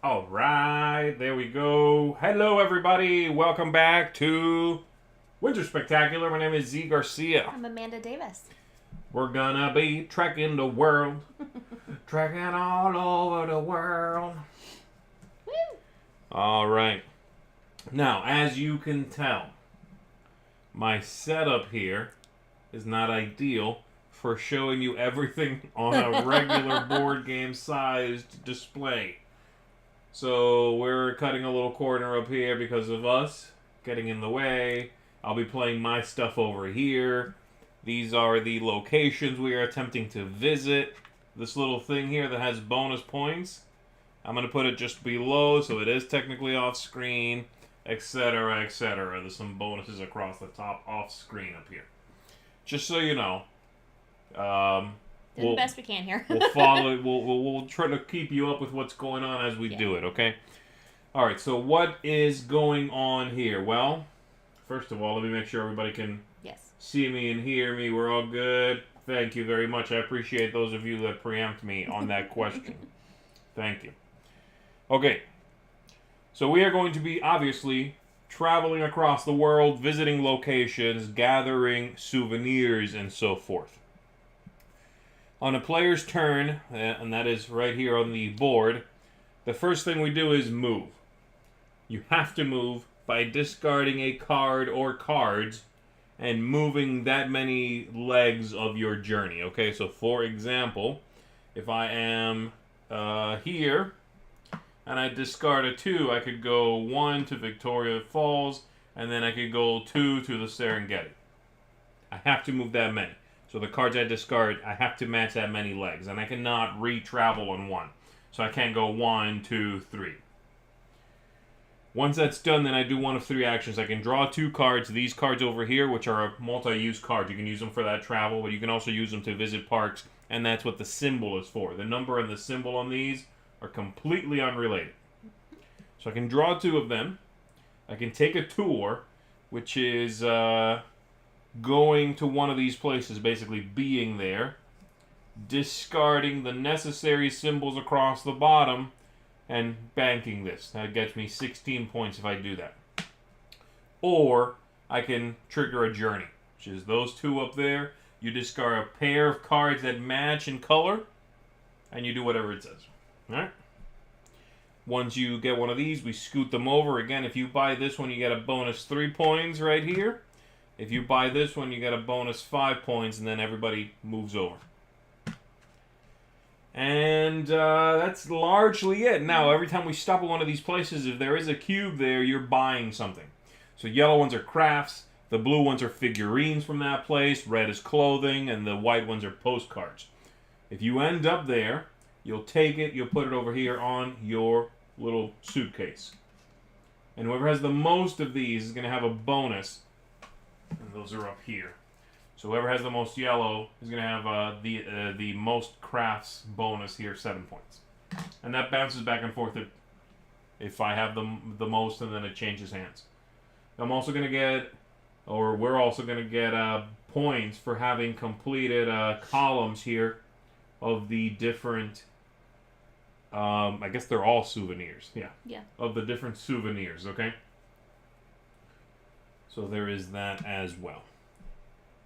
All right, there we go. Hello, everybody. Welcome back to Winter Spectacular. My name is Zee Garcia. I'm Amanda Davis. We're gonna be trekking the world, trekking all over the world. Woo! All right. Now, as you can tell, my setup here is not ideal for showing you everything on a regular board game sized display. So we're cutting a little corner up here because of us getting in the way. I'll be playing my stuff over here. These are the locations we are attempting to visit. This little thing here that has bonus points, I'm going to put it just below so it is technically off screen, etc., etc. There's some bonuses across the top off screen up here. Just so you know. Do the best we can here. We'll follow. We'll try to keep you up with what's going on as we do it. Okay. All right. So what is going on here? Well, first of all, let me make sure everybody can see me and hear me. We're all good. Thank you very much. I appreciate those of you that preempt me on that question. Thank you. Okay. So we are going to be obviously traveling across the world, visiting locations, gathering souvenirs, and so forth. On a player's turn, and that is right here on the board, the first thing we do is move. You have to move by discarding a card or cards and moving that many legs of your journey. Okay, so for example, if I am here and I discard a 2, I could go 1 to Victoria Falls, and then I could go 2 to the Serengeti. I have to move that many. So the cards I discard, I have to match that many legs. And I cannot re-travel on 1. So I can't go 1, 2, 3. Once that's done, then I do one of 3 actions. I can draw 2 cards. These cards over here, which are multi-use cards. You can use them for that travel, but you can also use them to visit parks. And that's what the symbol is for. The number and the symbol on these are completely unrelated. So I can draw 2 of them. I can take a tour, which is going to one of these places, basically being there, discarding the necessary symbols across the bottom, and banking this. That gets me 16 points if I do that. Or I can trigger a journey, which is those 2 up there. You discard a pair of cards that match in color, and you do whatever it says. Alright? Once you get one of these, we scoot them over. Again, if you buy this one, you get a bonus 3 points right here. If you buy this one, you get a bonus 5 points, and then everybody moves over. And that's largely it. Now, every time we stop at one of these places, if there is a cube there, you're buying something. So yellow ones are crafts, the blue ones are figurines from that place, red is clothing, and the white ones are postcards. If you end up there, you'll take it, you'll put it over here on your little suitcase. And whoever has the most of these is going to have a bonus. And those are up here. So whoever has the most yellow is going to have the most crafts bonus here, 7 points. And that bounces back and forth if I have the most, and then it changes hands. I'm also going to get, or we're also going to get points for having completed columns here of the different, I guess they're all souvenirs. Yeah. Of the different souvenirs, okay? So there is that as well.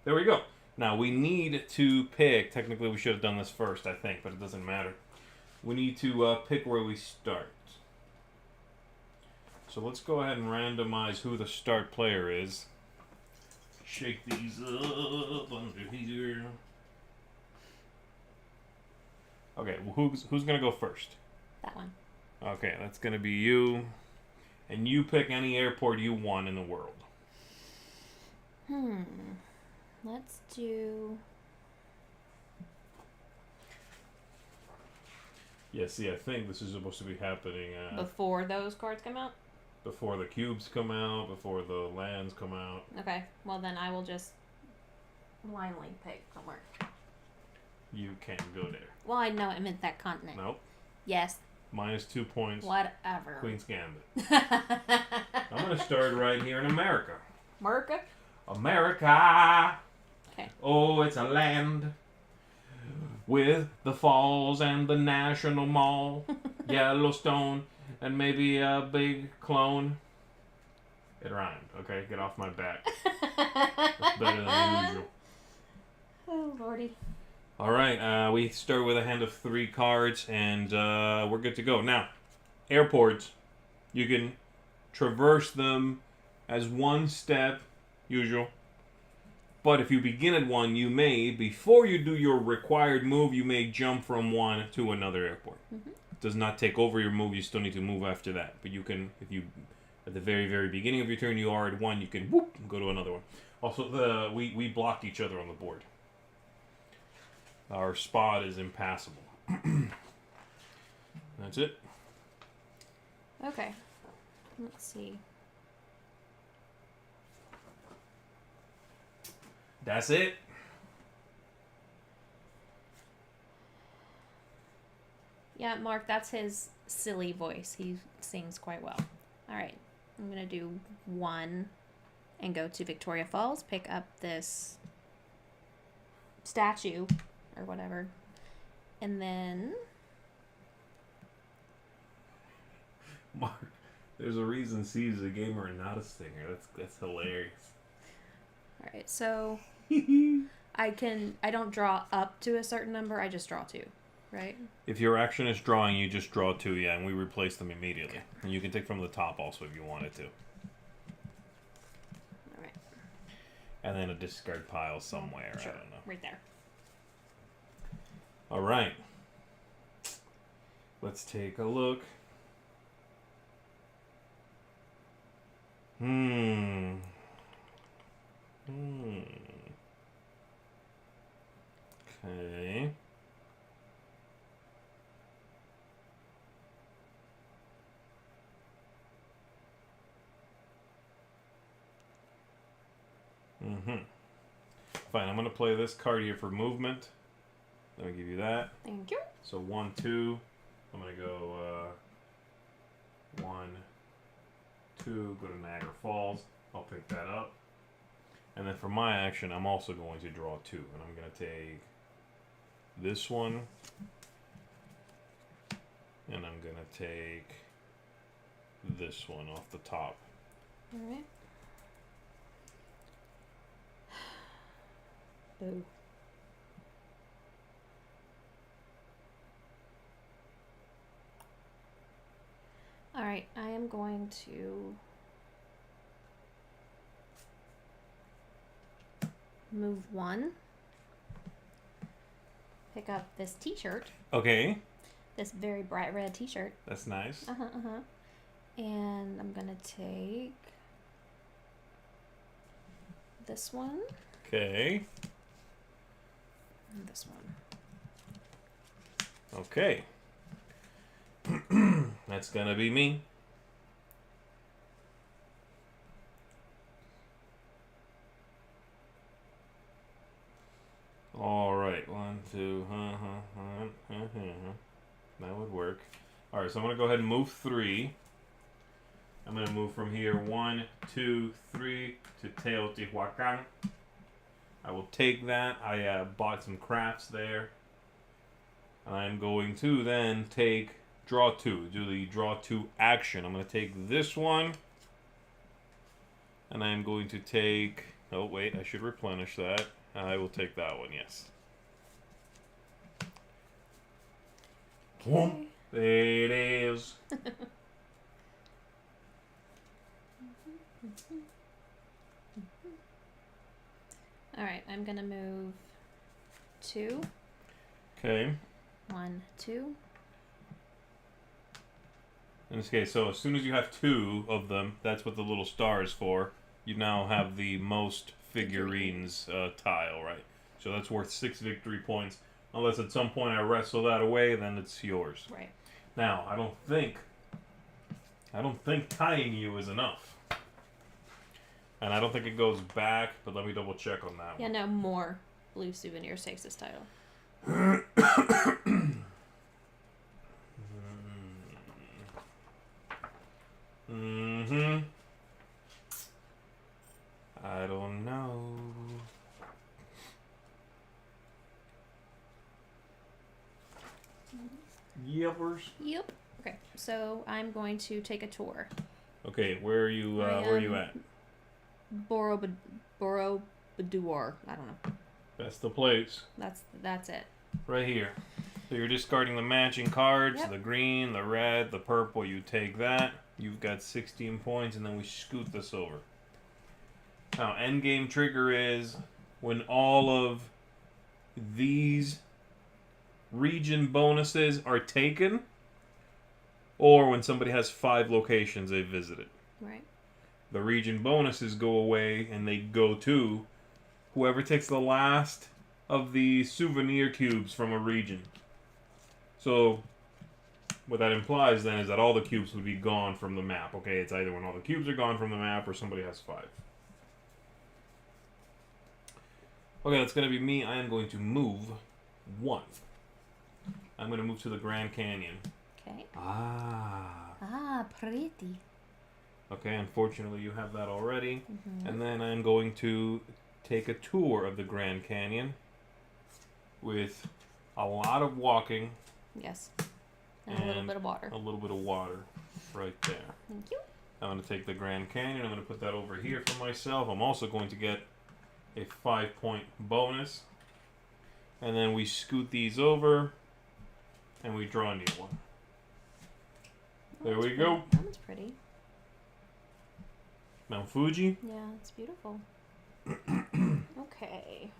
There we go. Now, we need to pick... Technically, we should have done this first, I think, but it doesn't matter. We need to pick where we start. So let's go ahead and randomize who the start player is. Shake these up under here. Okay, well, who's going to go first? That one. Okay, that's going to be you. And you pick any airport you want in the world. Let's do... Yeah, see, I think this is supposed to be happening... before those cards come out? Before the cubes come out, before the lands come out. Okay, well then I will just blindly pick somewhere. You can't go there. Well, I know I meant that continent. Nope. Yes. Minus 2 points. Whatever. Queen's Gambit. I'm going to start right here in America. America? America! Okay. Oh, it's a land with the falls and the National Mall, Yellowstone, And maybe a big clone. It rhymed. Okay, get off my back. That's better than usual. Oh, Lordy. All right, we start with a hand of 3 cards, and we're good to go. Now, airports, you can traverse them as one step, usual. But if you begin at one, you may, before you do your required move, you may jump from one to another airport. Mm-hmm. It does not take over your move. You still need to move after that. But you can, if you, at the very, very beginning of your turn, you are at one, you can whoop, go to another one. Also, we blocked each other on the board. Our spot is impassable. That's it. Okay. Let's see. That's it. Yeah, Mark, that's his silly voice. He sings quite well. All right. I'm going to do 1 and go to Victoria Falls, pick up this statue or whatever. And then... Mark, there's a reason C's a gamer and not a singer. That's hilarious. All right, so I don't draw up to a certain number, I just draw 2, right? If your action is drawing, you just draw 2, yeah, and we replace them immediately. Okay. And you can take from the top also if you wanted to. All right. And then a discard pile somewhere, Sure. I don't know. Right there. All right. Let's take a look. Okay. Fine, I'm going to play this card here for movement. Let me give you that. Thank you. So 1, 2. I'm going to go 1, 2, go to Niagara Falls. I'll pick that up. And then for my action, I'm also going to draw 2. And I'm going to take this one. And I'm going to take this one off the top. All right. Boo. All right, I am going to move 1. Pick up this t-shirt. Okay. This very bright red t-shirt. That's nice. And I'm going to take this one. Okay. And this one. Okay. That's gonna be me. All right, 1, 2. That would work. All right, so I'm gonna go ahead and move 3. I'm gonna move from here 1, 2, 3 to Teotihuacan. I will take that. I bought some crafts there. I'm going to then take draw 2. Do the draw 2 action. I'm going to take this one. And I'm going to take... Oh, wait. I should replenish that. I will take that one, yes. Okay. There it is. All right, I'm going to move 2. Okay. 1, 2. In this case, so as soon as you have 2 of them, that's what the little star is for. You now have the most figurines tile, right? So that's worth 6 victory points. Unless at some point I wrestle that away, then it's yours. Right. Now, I don't think tying you is enough. And I don't think it goes back, but let me double check on that one. Yeah, no, more blue souvenirs takes this title. I don't know. Yepers. Yep. Okay, so I'm going to take a tour. Okay, where are you? Where are you at? Borobudur. I don't know. That's the place. That's it. Right here. So you're discarding the matching cards, Yep. the green, the red, the purple. You take that. You've got 16 points, and then we scoot this over. Now, endgame trigger is when all of these region bonuses are taken, or when somebody has 5 locations they've visited. Right. The region bonuses go away, and they go to whoever takes the last of the souvenir cubes from a region. So, what that implies then is that all the cubes would be gone from the map. Okay, it's either when all the cubes are gone from the map or somebody has 5. Okay, that's going to be me. I am going to move 1. I'm going to move to the Grand Canyon. Okay. Ah, pretty. Okay, unfortunately you have that already. Mm-hmm. And then I'm going to take a tour of the Grand Canyon with a lot of walking. Yes. And a little bit of water. A little bit of water right there. Thank you. I'm going to take the Grand Canyon. I'm going to put that over here for myself. I'm also going to get a 5-point bonus. And then we scoot these over and we draw a new one. There we go. That one's pretty. Mount Fuji. Yeah, it's beautiful. Okay.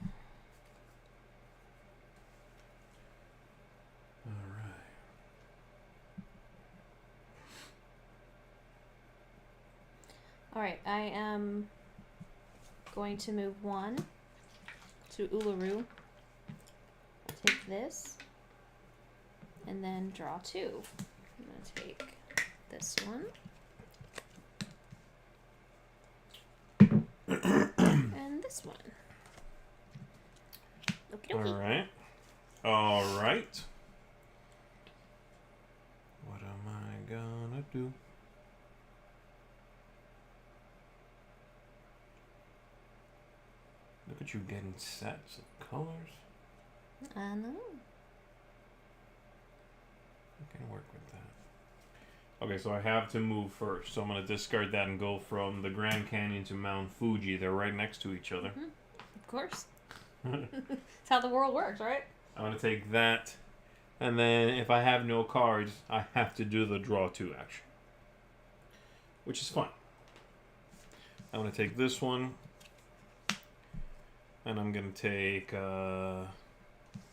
Alright, I am going to move 1 to Uluru. Take this. And then draw 2. I'm going to take this one. And this one. Okie dokie. Alright. Alright. What am I gonna do? Look at you getting sets of colors. I know. I can work with that. Okay, so I have to move first. So I'm going to discard that and go from the Grand Canyon to Mount Fuji. They're right next to each other. Mm-hmm. Of course. That's how the world works, right? I'm going to take that. And then if I have no cards, I have to do the draw 2 action. Which is fun. I'm going to take this one. And I'm going to take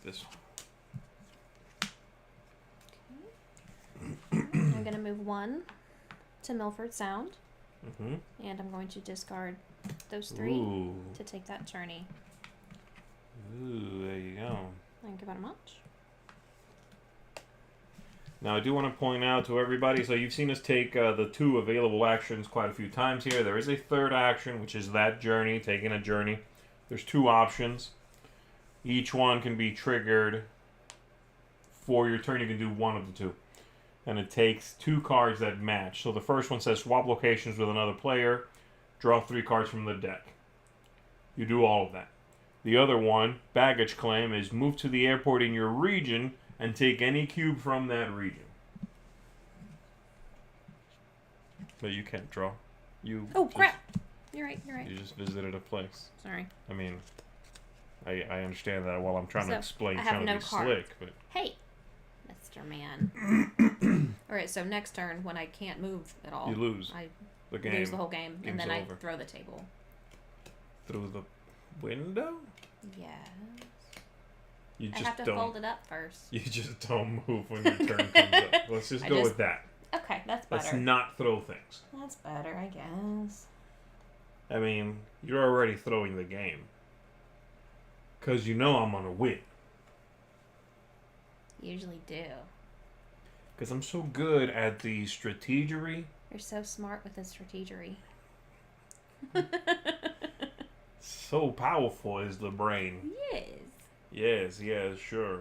this one. I'm going to move 1 to Milford Sound. Mm-hmm. And I'm going to discard those 3 to take that journey. Ooh, there you go. Thank you very much. Now, I do want to point out to everybody, so you've seen us take the 2 available actions quite a few times here. There is a third action, which is that journey, taking a journey. There's 2 options. Each one can be triggered for your turn. You can do one of the 2. And it takes 2 cards that match. So the first one says swap locations with another player. Draw 3 cards from the deck. You do all of that. The other one, baggage claim, is move to the airport in your region and take any cube from that region. But you can't draw. Oh, crap! You're right. You just visited a place. Sorry. I mean, I understand that while I'm trying to explain, I have trying no to be card. slick, but... Hey, Mr. Man. Alright, so next turn, when I can't move at all, You lose. I The game. lose the whole game, and then Game's over. I throw the table. Through the window? Yes. You I just have to don't. fold it up first. You just don't move when your turn comes up. Let's just go with that. Okay, that's better. Let's not throw things. That's better, I guess. I mean, you're already throwing the game. Because you know I'm going to win. Usually do. Because I'm so good at the strategery. You're so smart with the strategery. So powerful is the brain. Yes. Yes, sure.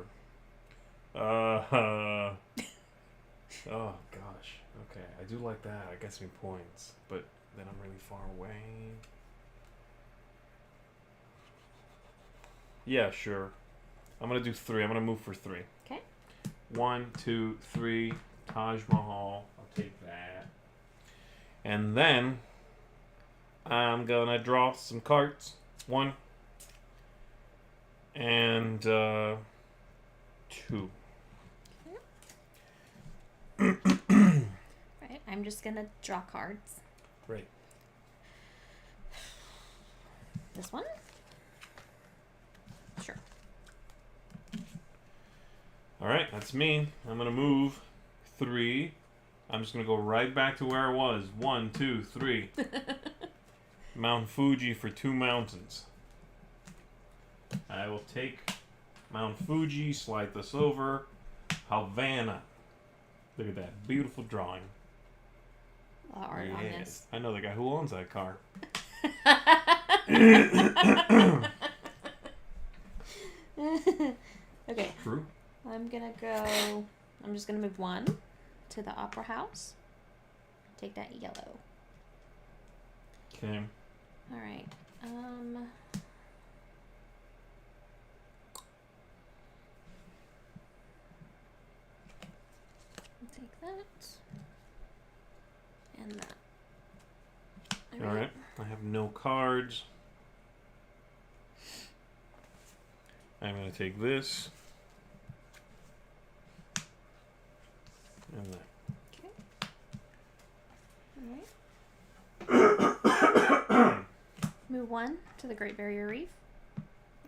Oh, gosh. Okay, I do like that. I gets me points. But then I'm really far away. Yeah, sure. I'm going to do 3. I'm going to move for 3. Okay. 1, 2, 3. Taj Mahal. I'll take that. And then I'm gonna draw some cards. 1 and 2. Right, I'm just gonna draw cards. Great. This one? Sure. Alright, that's me. I'm gonna move 3. I'm just gonna go right back to where I was. 1, 2, 3. Mount Fuji for 2 mountains. I will take Mount Fuji, slide this over. Havana. Look at that beautiful drawing. A lot of art on this. I know the guy who owns that car. Okay. True. I'm just gonna move 1 to the Opera House. Take that yellow. Okay. Alright. Take that. And that. Alright. I have no cards. I'm going to take this. And that. Okay. Alright. Move 1 to the Great Barrier Reef.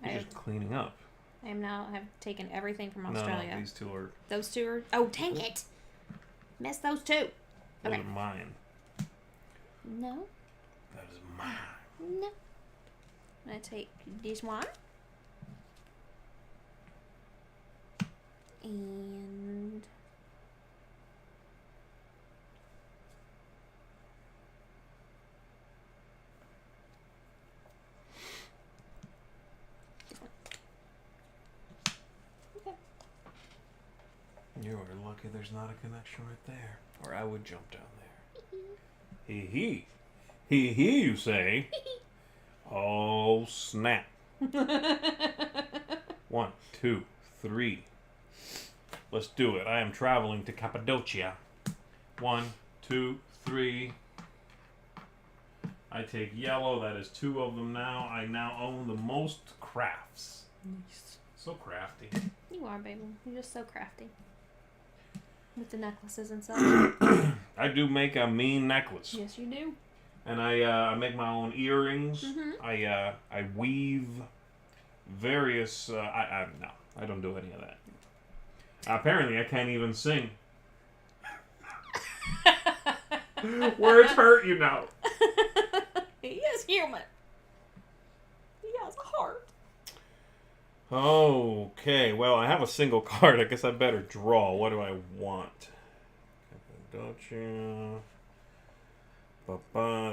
You're just cleaning up. I have taken everything from Australia. No, these 2 are... Those 2 are... Oh, dang it! Missed those 2. Those Okay. are mine. No. That is mine. No. I'm going to take this one. And... Okay. You are lucky there's not a connection right there. Or I would jump down there. Hee hee. Hee hee, you say? Oh, snap. 1, 2, 3. Let's do it. I am traveling to Cappadocia. 1, 2, 3. I take yellow. That is 2 of them now. I now own the most crafts. Nice. So crafty. You are, baby. You're just so crafty. With the necklaces and such. I do make a mean necklace. Yes, you do. And I make my own earrings. Mm-hmm. I weave various. No, I don't do any of that. Apparently, I can't even sing. Words hurt, you know. He is human. He has a heart. Okay, well, I have a single card. I guess I better draw. What do I want? Cappadocia.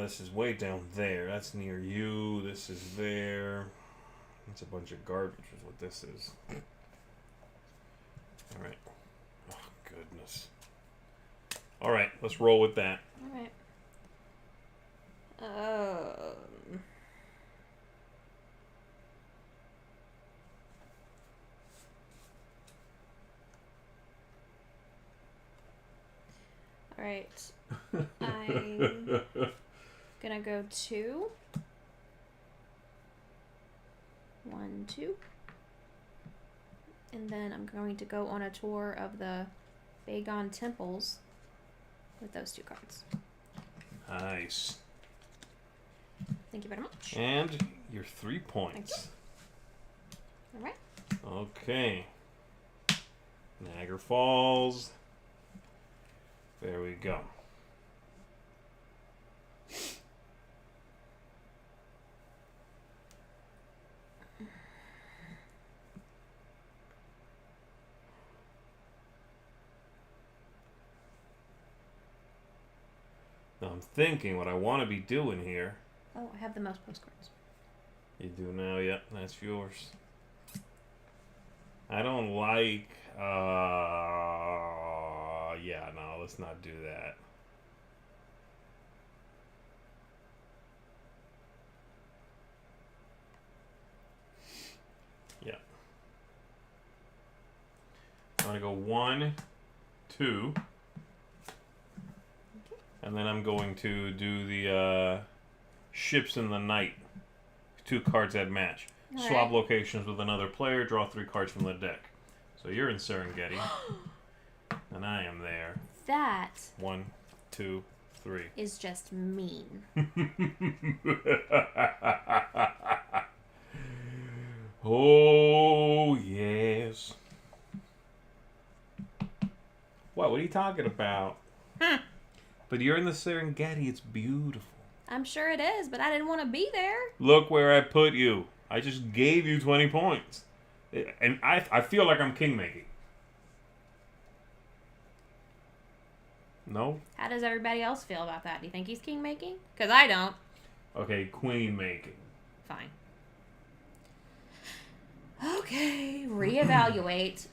This is way down there. That's near you. This is there. It's a bunch of garbage is what this is. Alright. Oh, goodness. Alright, let's roll with that. Alright. Alright. I'm gonna go 2. 1, 2. And then I'm going to go on a tour of the Bagon temples with those 2 cards. Nice. Thank you very much. And your 3 points. Alright. Okay. Niagara Falls. There we go. Now I'm thinking what I want to be doing here. Oh, I have the most postcards. You do now? Yep, that's yours. I don't like, yeah, no, let's not do that. Yeah. I'm gonna go 1, 2. And then I'm going to do the ships in the night. 2 cards that match. All Swap right. locations with another player. Draw 3 cards from the deck. So you're in Serengeti. And I am there. That 1, 2, 3. is just mean. Oh, yes. What are you talking about? But you're in the Serengeti. It's beautiful. I'm sure it is, but I didn't want to be there. Look where I put you. I just gave you 20 points. And I feel like I'm king making. No? How does everybody else feel about that? Do you think he's king making? Because I don't. Okay, queen making. Fine. Okay, reevaluate.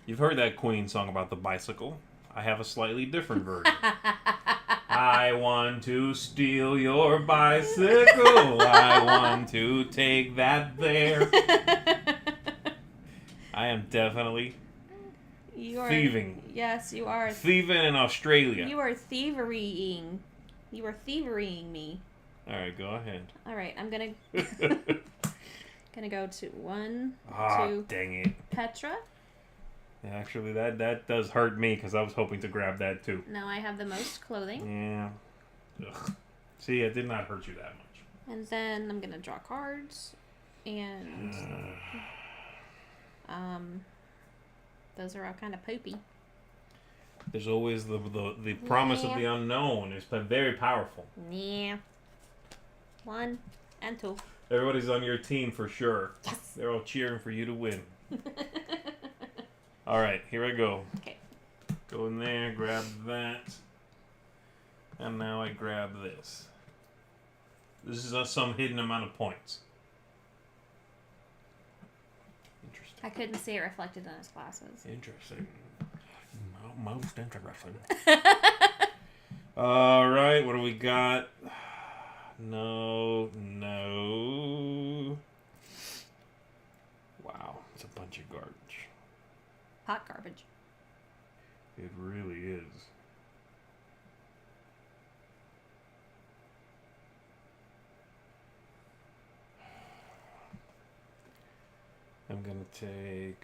You've heard that Queen song about the bicycle. I have a slightly different version. I want to steal your bicycle. I want to take that there. I am definitely thieving. Yes, you are. Thieving in Australia. You are thieverying. You are thieverying me. All right, go ahead. All right, I'm gonna gonna go to 1, 2. Dang it! Petra. Actually, that does hurt me because I was hoping to grab that too. Now I have the most clothing. Yeah. Ugh. See, it did not hurt you that much. And then I'm gonna draw cards, and those are all kind of poopy. There's always the promise of the unknown. It's very powerful. Yeah. 1 and 2. Everybody's on your team for sure. Yes. They're all cheering for you to win. All right, here I go. Okay. Go in there, grab that, and now I grab this. This is some hidden amount of points. Interesting. I couldn't see it reflected in his glasses. Interesting. Most interesting. All right, what do we got? No. Wow, it's a bunch of garbage. Hot garbage. It really is. I'm gonna take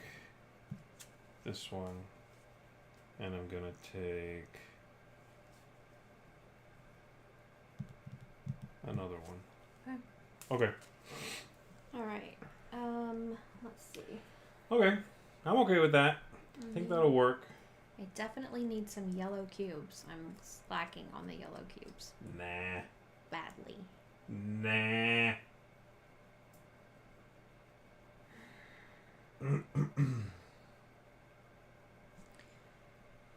this one, and I'm gonna take another one. Okay. All right. Let's see. Okay. I'm okay with that. I think that'll work. I definitely need some yellow cubes. I'm slacking on the yellow cubes. Nah. Badly. Nah.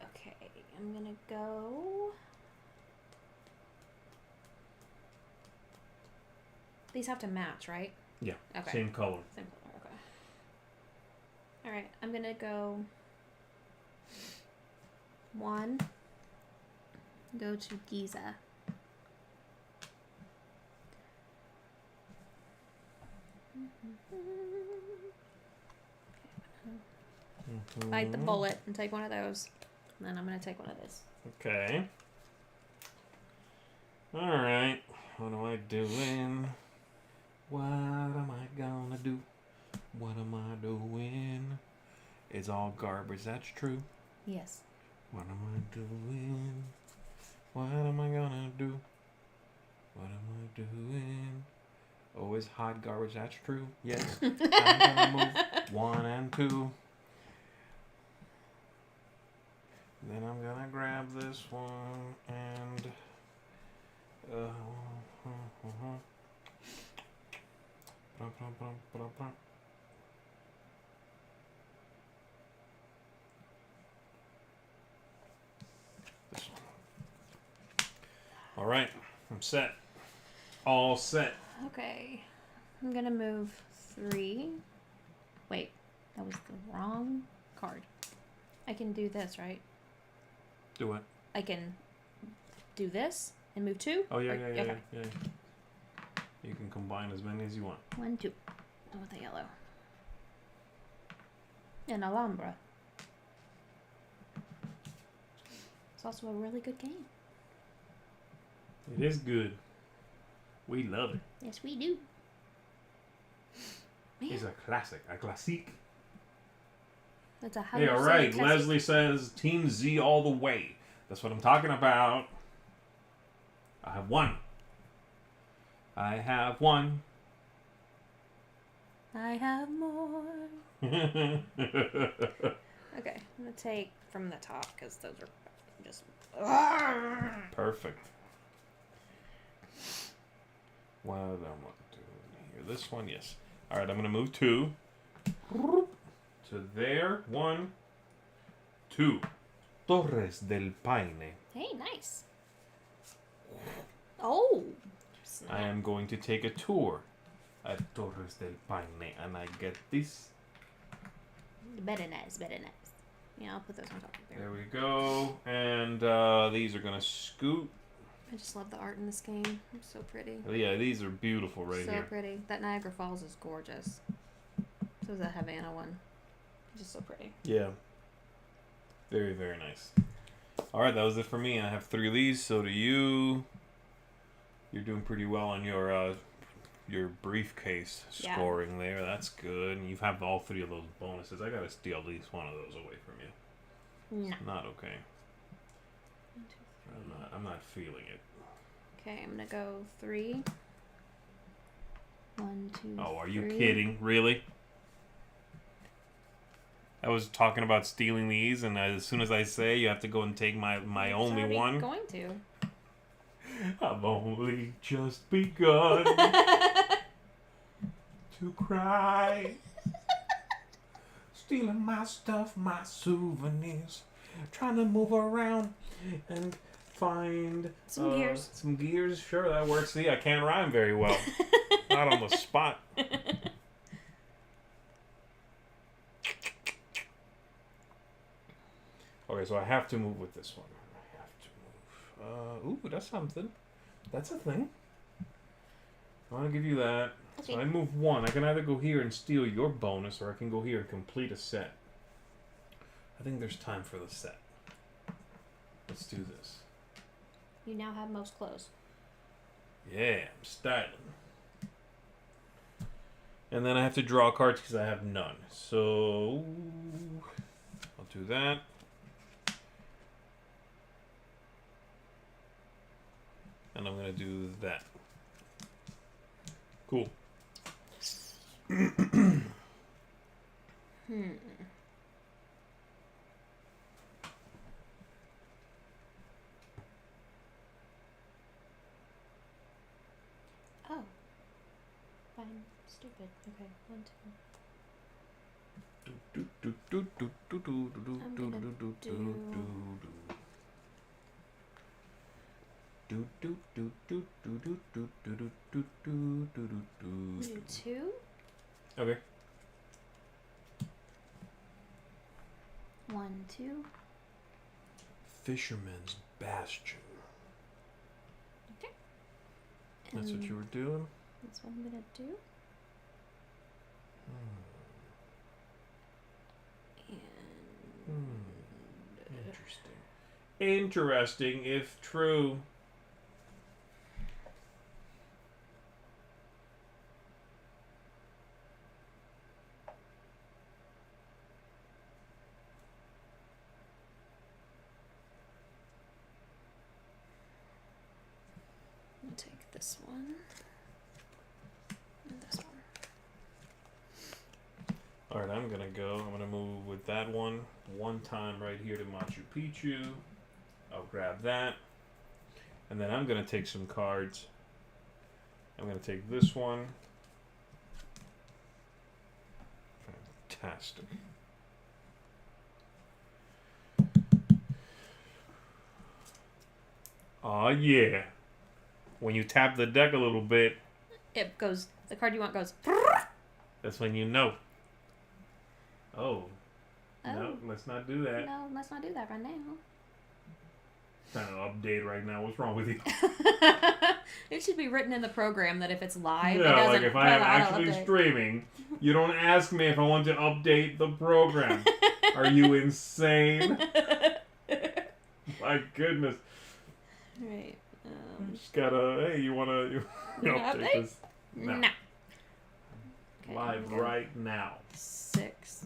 Okay, I'm gonna go. These have to match, right? Yeah. Okay. Same color. Same color. Okay. All right, I'm gonna go. 1. Go to Giza. Bite the bullet and take one of those. And then I'm going to take one of this. Okay. Alright. What am I doing? What am I gonna do? What am I doing? It's all garbage. That's true. Yes. What am I doing? What am I gonna do? What am I doing? Oh, it's hot garbage. That's true. Yes. I'm gonna move 1 and 2. Then I'm gonna grab this one and this one. All right, I'm set. All set. Okay. I'm going to move 3. Wait, that was the wrong card. I can do this, right? Do what? I can do this and move 2? Oh, yeah, Or- yeah. okay. You can combine as many as you want. 1, 2. Go with the yellow. And Alhambra. It's also a really good game. It is good. We love it. Yes, we do. Man. It's a classic. A classique. That's a Hey, all right. Leslie says Team Z all the way. That's what I'm talking about. I have one. I have one. I have more. Okay, I'm going to take from the top because those are just... Perfect. What am I doing here? This one, yes. All right, I'm going to move 2 to there. 1, 2. Torres del Paine. Hey, nice. Oh. Snap. I am going to take a tour at Torres del Paine, and I get this. Very nice, very nice. Yeah, I'll put those on top of there. There we go. And these are going to scoot. I just love the art in this game. It's so pretty. Yeah, these are beautiful right here. So pretty. That Niagara Falls is gorgeous. So is that Havana one. It's just so pretty. Yeah. Very, very nice. All right, that was it for me. I have 3 of these. So do you. You're doing pretty well on your briefcase scoring there. That's good. And you have all 3 of those bonuses. I got to steal at least one of those away from you. No. Not okay. 1, 2, 3. I'm not feeling it. Okay, I'm gonna go 3. 1, 2. Oh, are you 3. kidding? Really? I was talking about stealing these, and as soon as I say you have to go and take my only one. I'm going to. I've only just begun to cry. Stealing my stuff, my souvenirs. Trying to move around and find some gears. Some gears, sure, that works. See, I can't rhyme very well. Not on the spot. Okay, so I have to move with this one. I have to move. Ooh, that's something. That's a thing. I want to give you that. Okay. So I move 1. I can either go here and steal your bonus, or I can go here and complete a set. I think there's time for the set. Let's do this. You now have most clothes. Yeah, I'm styling. And then I have to draw cards because I have none. So I'll do that. And I'm going to do that. Cool. Oh. Fine. Stupid. Okay. 1, 2. 2. Okay. 1, 2. Fisherman's Bastion. Okay. That's what you were doing? That's what I'm gonna do. Interesting. Interesting, if true. I'll take this one. And this one. Alright, I'm gonna move with that one time right here to Machu Picchu. I'll grab that. And then I'm gonna take some cards. I'm gonna take this one. Fantastic. Aw, yeah. When you tap the deck a little bit, it goes, the card you want goes. That's when you know. Oh. No, let's not do that. No, let's not do that right now. Trying to update right now. What's wrong with you? It should be written in the program that if it's live, yeah, it doesn't like if I am actually streaming, you don't ask me if I want to update the program. Are you insane? My goodness. Right. Just gotta. Hey, you wanna? Take this? No. Okay, Live right now. 6.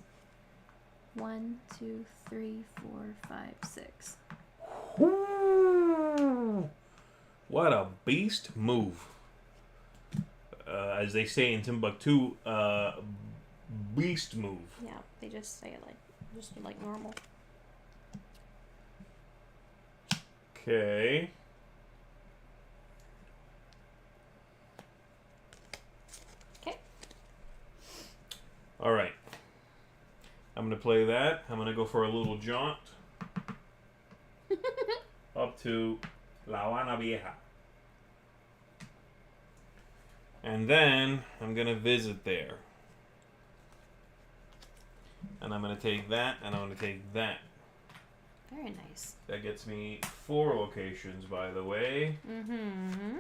1, 2, 3, 4, 5, 6. What a beast move. As they say in Timbuktu, beast move. Yeah, they just say it like normal. Okay. Okay. All right. I'm going to play that. I'm going to go for a little jaunt up to La Habana Vieja. And then I'm going to visit there. And I'm going to take that, and I'm going to take that. Very nice. That gets me 4 locations, by the way. Mm-hmm.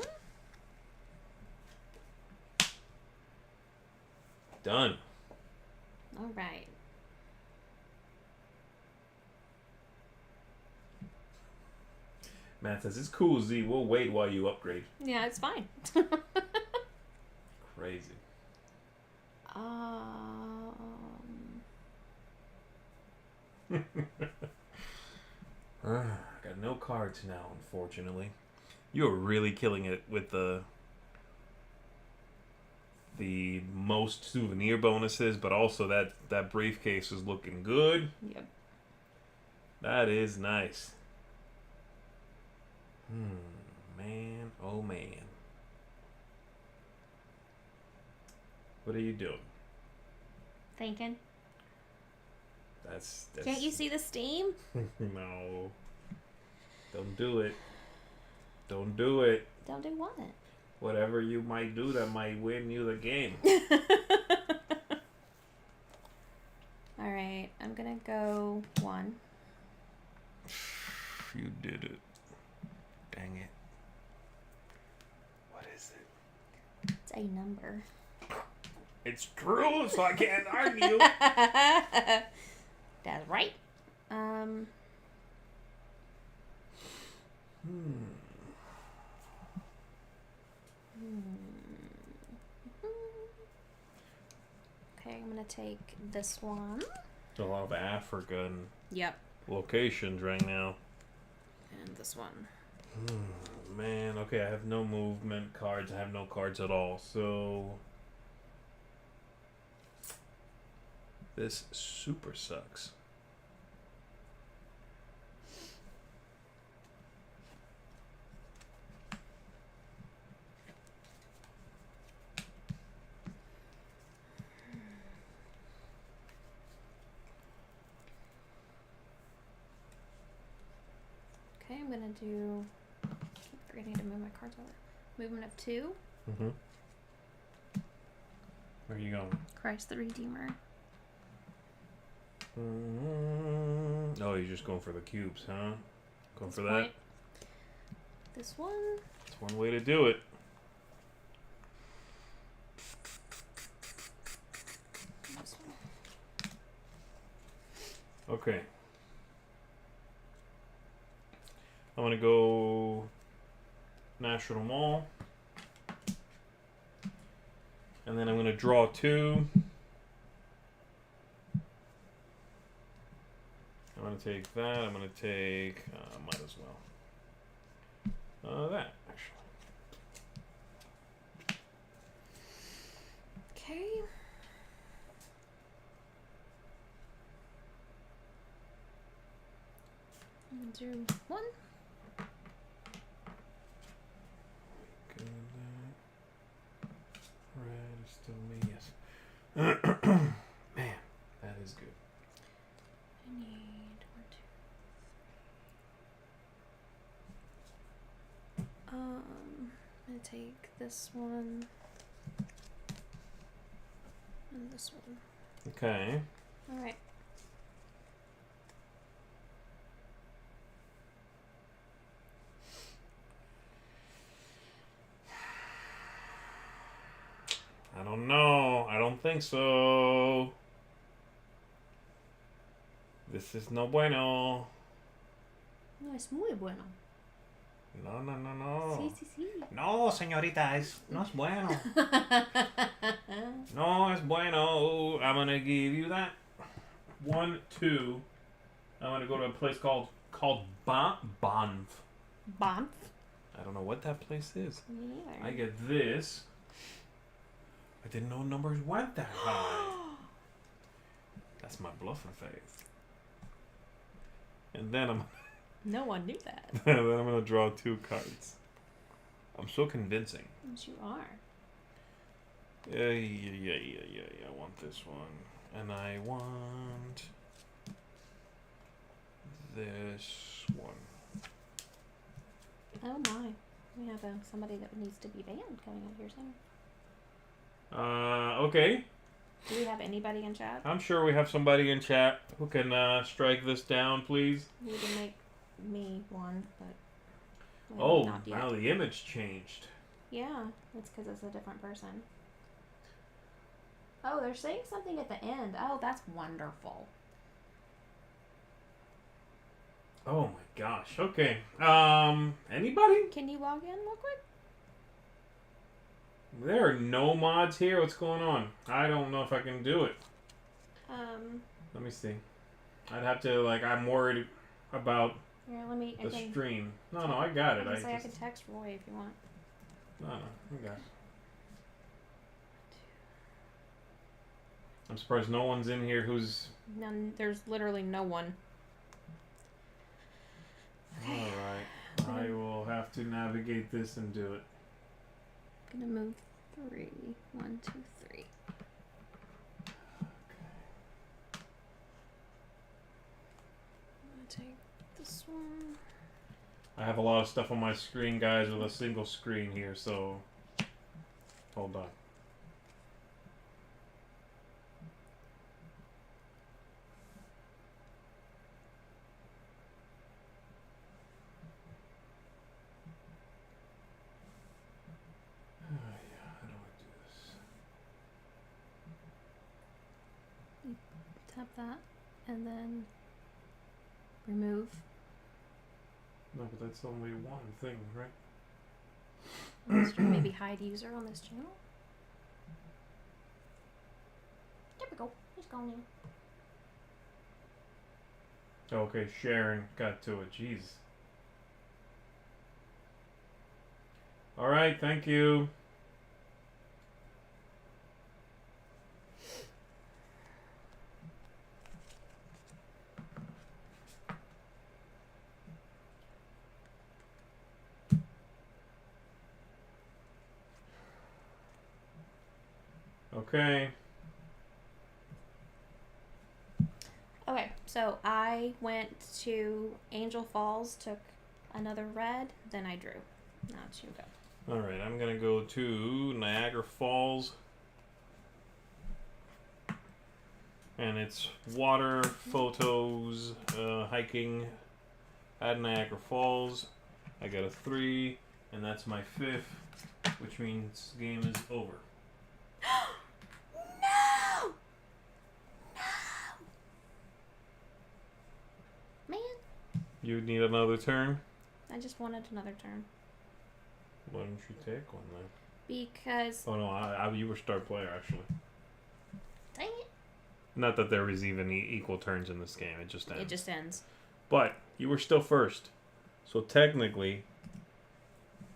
Done. All right. Matt says, it's cool, Z. We'll wait while you upgrade. Yeah, it's fine. Crazy. Got no cards now, unfortunately. You're really killing it with the most souvenir bonuses, but also that briefcase is looking good. Yep. That is nice. Man, oh man. What are you doing? Thinking. That's Can't you see the steam? No. Don't do it. Don't do it. Don't do what? Whatever you might do that might win you the game. Alright, I'm gonna go 1. You did it. Dang it. What is it? It's a number. It's true, so I can't argue. That's right. Okay, I'm gonna take this one. There's a lot of Africa and Yep. locations right now. And this one. Man, okay, I have no movement cards. I have no cards at all, so this super sucks. Okay, I'm gonna do. I keep forgetting to move my cards over. Movement of 2. Mm-hmm. Where are you going? Christ the Redeemer. Oh, you're just going for the cubes, huh? Going This for that? point. This one. That's one way to do it. This one. Okay. I'm gonna go National Mall. And then I'm gonna draw 2. I'm gonna take that. I'm gonna take might as well. That actually. Okay. I'm gonna do 1. Good. Red is still me, yes. Man, that is good. I need 1, 2. I'm gonna take this one and this one. Okay. All right. I don't know. I don't think so. This is no bueno. No, es muy bueno. No, no, no, no. Sí, sí, sí. No, señorita, no es bueno. No es bueno. I'm gonna give you that. 1, 2. I'm gonna go to a place called Banff. Banff? I don't know what that place is. Me either. I get this. I didn't know numbers went that high. That's my bluffing face. And then I'm. No one knew that. Then I'm gonna draw 2 cards. I'm so convincing. Yes, you are. Yeah. I want this one, and I want this one. Oh my. We have somebody that needs to be banned coming out here soon. Okay. Do we have anybody in chat? I'm sure we have somebody in chat who can strike this down, please. You can make me one, but oh, not yet. now the image changed. Yeah, it's because it's a different person. Oh, they're saying something at the end. Oh, that's wonderful. Oh my gosh. Okay. Anybody? Can you log in real quick? There are no mods here. What's going on? I don't know if I can do it. Let me see. I'd have to, I'm worried about the stream. No, I got it. I can text Roy if you want. No, I got it. I'm surprised no one's in here who's... None. There's literally no one. Okay. Alright. I will have to navigate this and do it. I'm gonna move 3. 1, 2, 3. Okay. I'm gonna take this one. I have a lot of stuff on my screen, guys, with a single screen here, so... Hold on. Tap that, and then remove. No, but that's only one thing, right? Maybe hide user on this channel. There we go. He's gone now. Okay, Sharon got to it. Jeez. Alright, thank you. Okay. Okay, so I went to Angel Falls, took another red, then I drew. Now it's you go. Alright, I'm gonna go to Niagara Falls. And it's water, photos, hiking at Niagara Falls. I got a 3, and that's my 5th, which means the game is over. No! Man. You need another turn? I just wanted another turn. Why don't you take one then? Because... Oh no, you were star player actually. Dang it. Not that there was even equal turns in this game, it just ends. It just ends. But you were still first. So technically,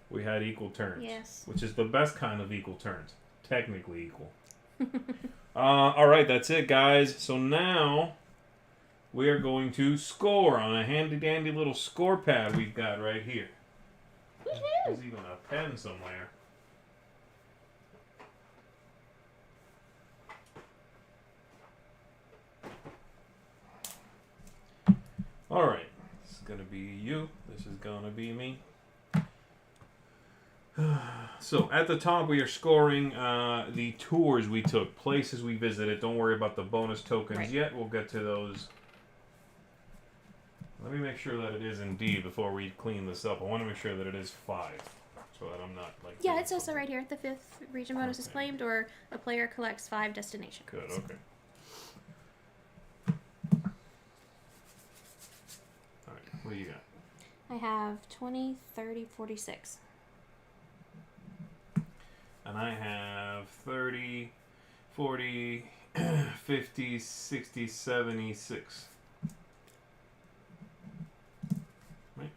we had equal turns. Yes. Which is the best kind of equal turns. Technically equal. Alright, that's it guys. So now, we are going to score on a handy dandy little score pad we've got right here. There's even a pen somewhere. Alright, this is going to be you. This is going to be me. So, at the top we are scoring the tours we took, places we visited. Don't worry about the bonus tokens yet. We'll get to those. Let me make sure that it is indeed before we clean this up. I want to make sure that it is 5. So that I'm not like... Yeah, it says so right here. The 5th region bonus is claimed, or a player collects 5 destinations. Good, okay. Alright, what do you got? I have 20, 30, 46. And I have 30, 40, 50, 60, 76. Right?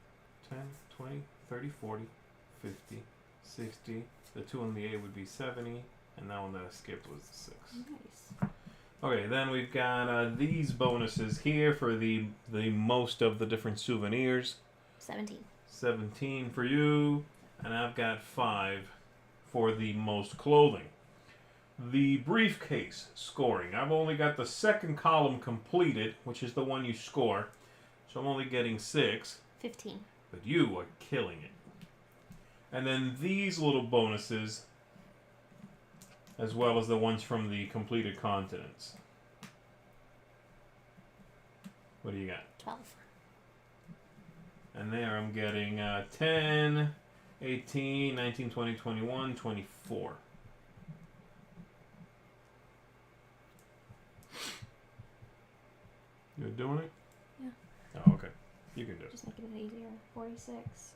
10, 20, 30, 40, 50, 60. The 2 on the A would be 70. And that one that I skipped was the 6. Nice. Okay, then we've got these bonuses here for the most of the different souvenirs. 17. 17 for you. And I've got 5 for the most clothing. The briefcase scoring. I've only got the second column completed, which is the one you score. So I'm only getting 6. 15. But you are killing it. And then these little bonuses, as well as the ones from the completed continents. What do you got? 12. And there I'm getting 10, 18, 19, 20, 21, 24. You're doing it? Yeah. Oh, okay. You can do it. Just making it easier. 46,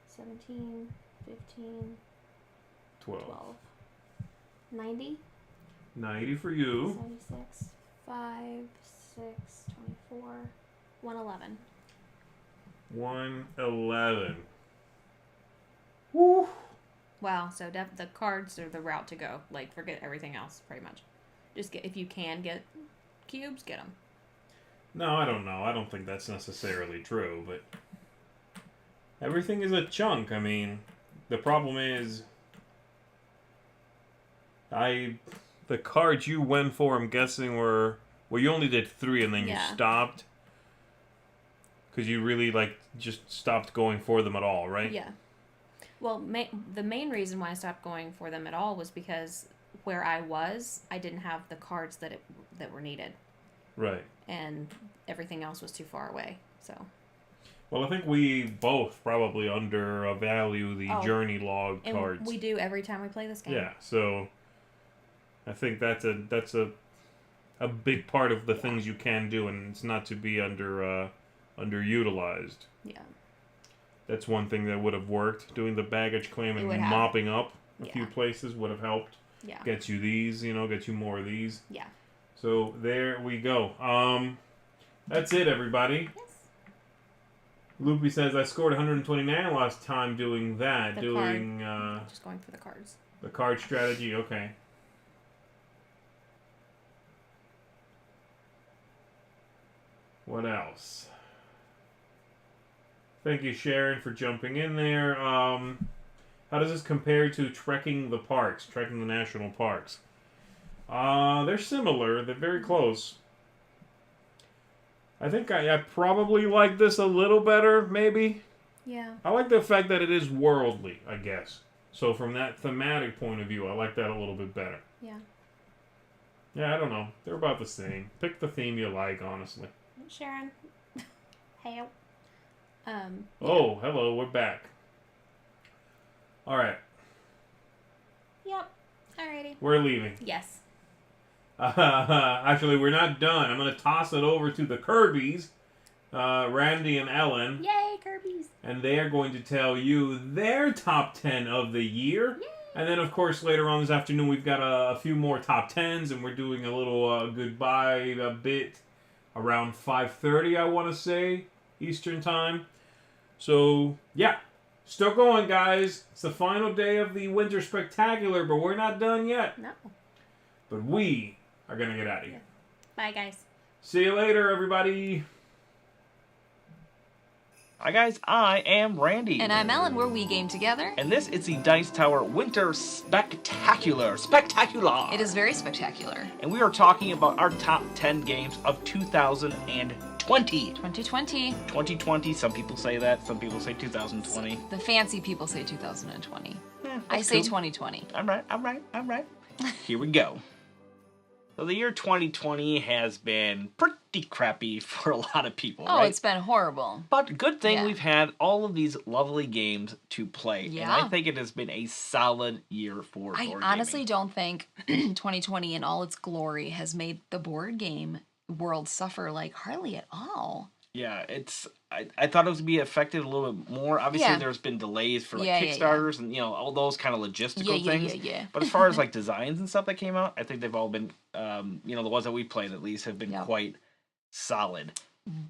17, 15, 12. 90. 90 for you. 76, 5, 6, 24, 111. 111. Woo! Wow, so the cards are the route to go. Like, forget everything else, pretty much. Just if you can get cubes, get them. No, I don't know. I don't think that's necessarily true, but everything is a chunk. I mean, the problem is the cards you went for, I'm guessing were, well, you only did 3 and then you stopped because you really just stopped going for them at all, right? Yeah. Well, the main reason why I stopped going for them at all was because where I was, I didn't have the cards that were needed. Right. And everything else was too far away. So. Well, I think we both probably undervalue the journey log cards. And we do every time we play this game. Yeah, so I think that's a big part of the things you can do, and it's not to be underutilized. Yeah. That's one thing that would have worked. Doing the baggage claim and mopping up a few places would have helped. Yeah. Get you these, get you more of these. Yeah. So there we go. That's it, everybody. Yes. Loopy says, I scored 129 last time doing that. Just going for the cards. The card strategy, okay. What else? Thank you, Sharon, for jumping in there. How does this compare to trekking the national parks? They're similar. They're very close. I think I probably like this a little better, maybe. Yeah. I like the fact that it is worldly, I guess. So from that thematic point of view, I like that a little bit better. Yeah. Yeah, I don't know. They're about the same. Pick the theme you like, honestly. Sharon. Hey. Oh, hello. We're back. All right. Yep. Alrighty. We're leaving. Yes. Actually, we're not done. I'm going to toss it over to the Kirbys, Randy and Ellen. Yay, Kirby's. And they are going to tell you their top 10 of the year. Yay. And then, of course, later on this afternoon, we've got a few more top 10s, and we're doing a little goodbye a bit around 5:30, I want to say, Eastern time. So, yeah. Still going, guys. It's the final day of the Winter Spectacular, but we're not done yet. No. But we are going to get out of here. Bye, guys. See you later, everybody. Hi guys, I am Randy. And I'm Ellen, where we game together. And this is the Dice Tower Winter Spectacular. Spectacular! It is very spectacular. And we are talking about our top 10 games of 2020. 2020. 2020, some people say that, some people say 2020. The fancy people say 2020. Yeah, I say cool. 2020. I'm right. Here we go. So the year 2020 has been pretty crappy for a lot of people, Oh, right? it's been horrible. But good thing Yeah. we've had all of these lovely games to play. Yeah. And I think it has been a solid year for I board honestly gaming. don't think 2020 in all its glory has made the board game world suffer like hardly at all. Yeah, I thought it was to be affected a little bit more. Obviously, there's been delays for like Kickstarters and all those kind of logistical things. Yeah. But as far as like designs and stuff that came out, I think they've all been, the ones that we played at least have been quite solid.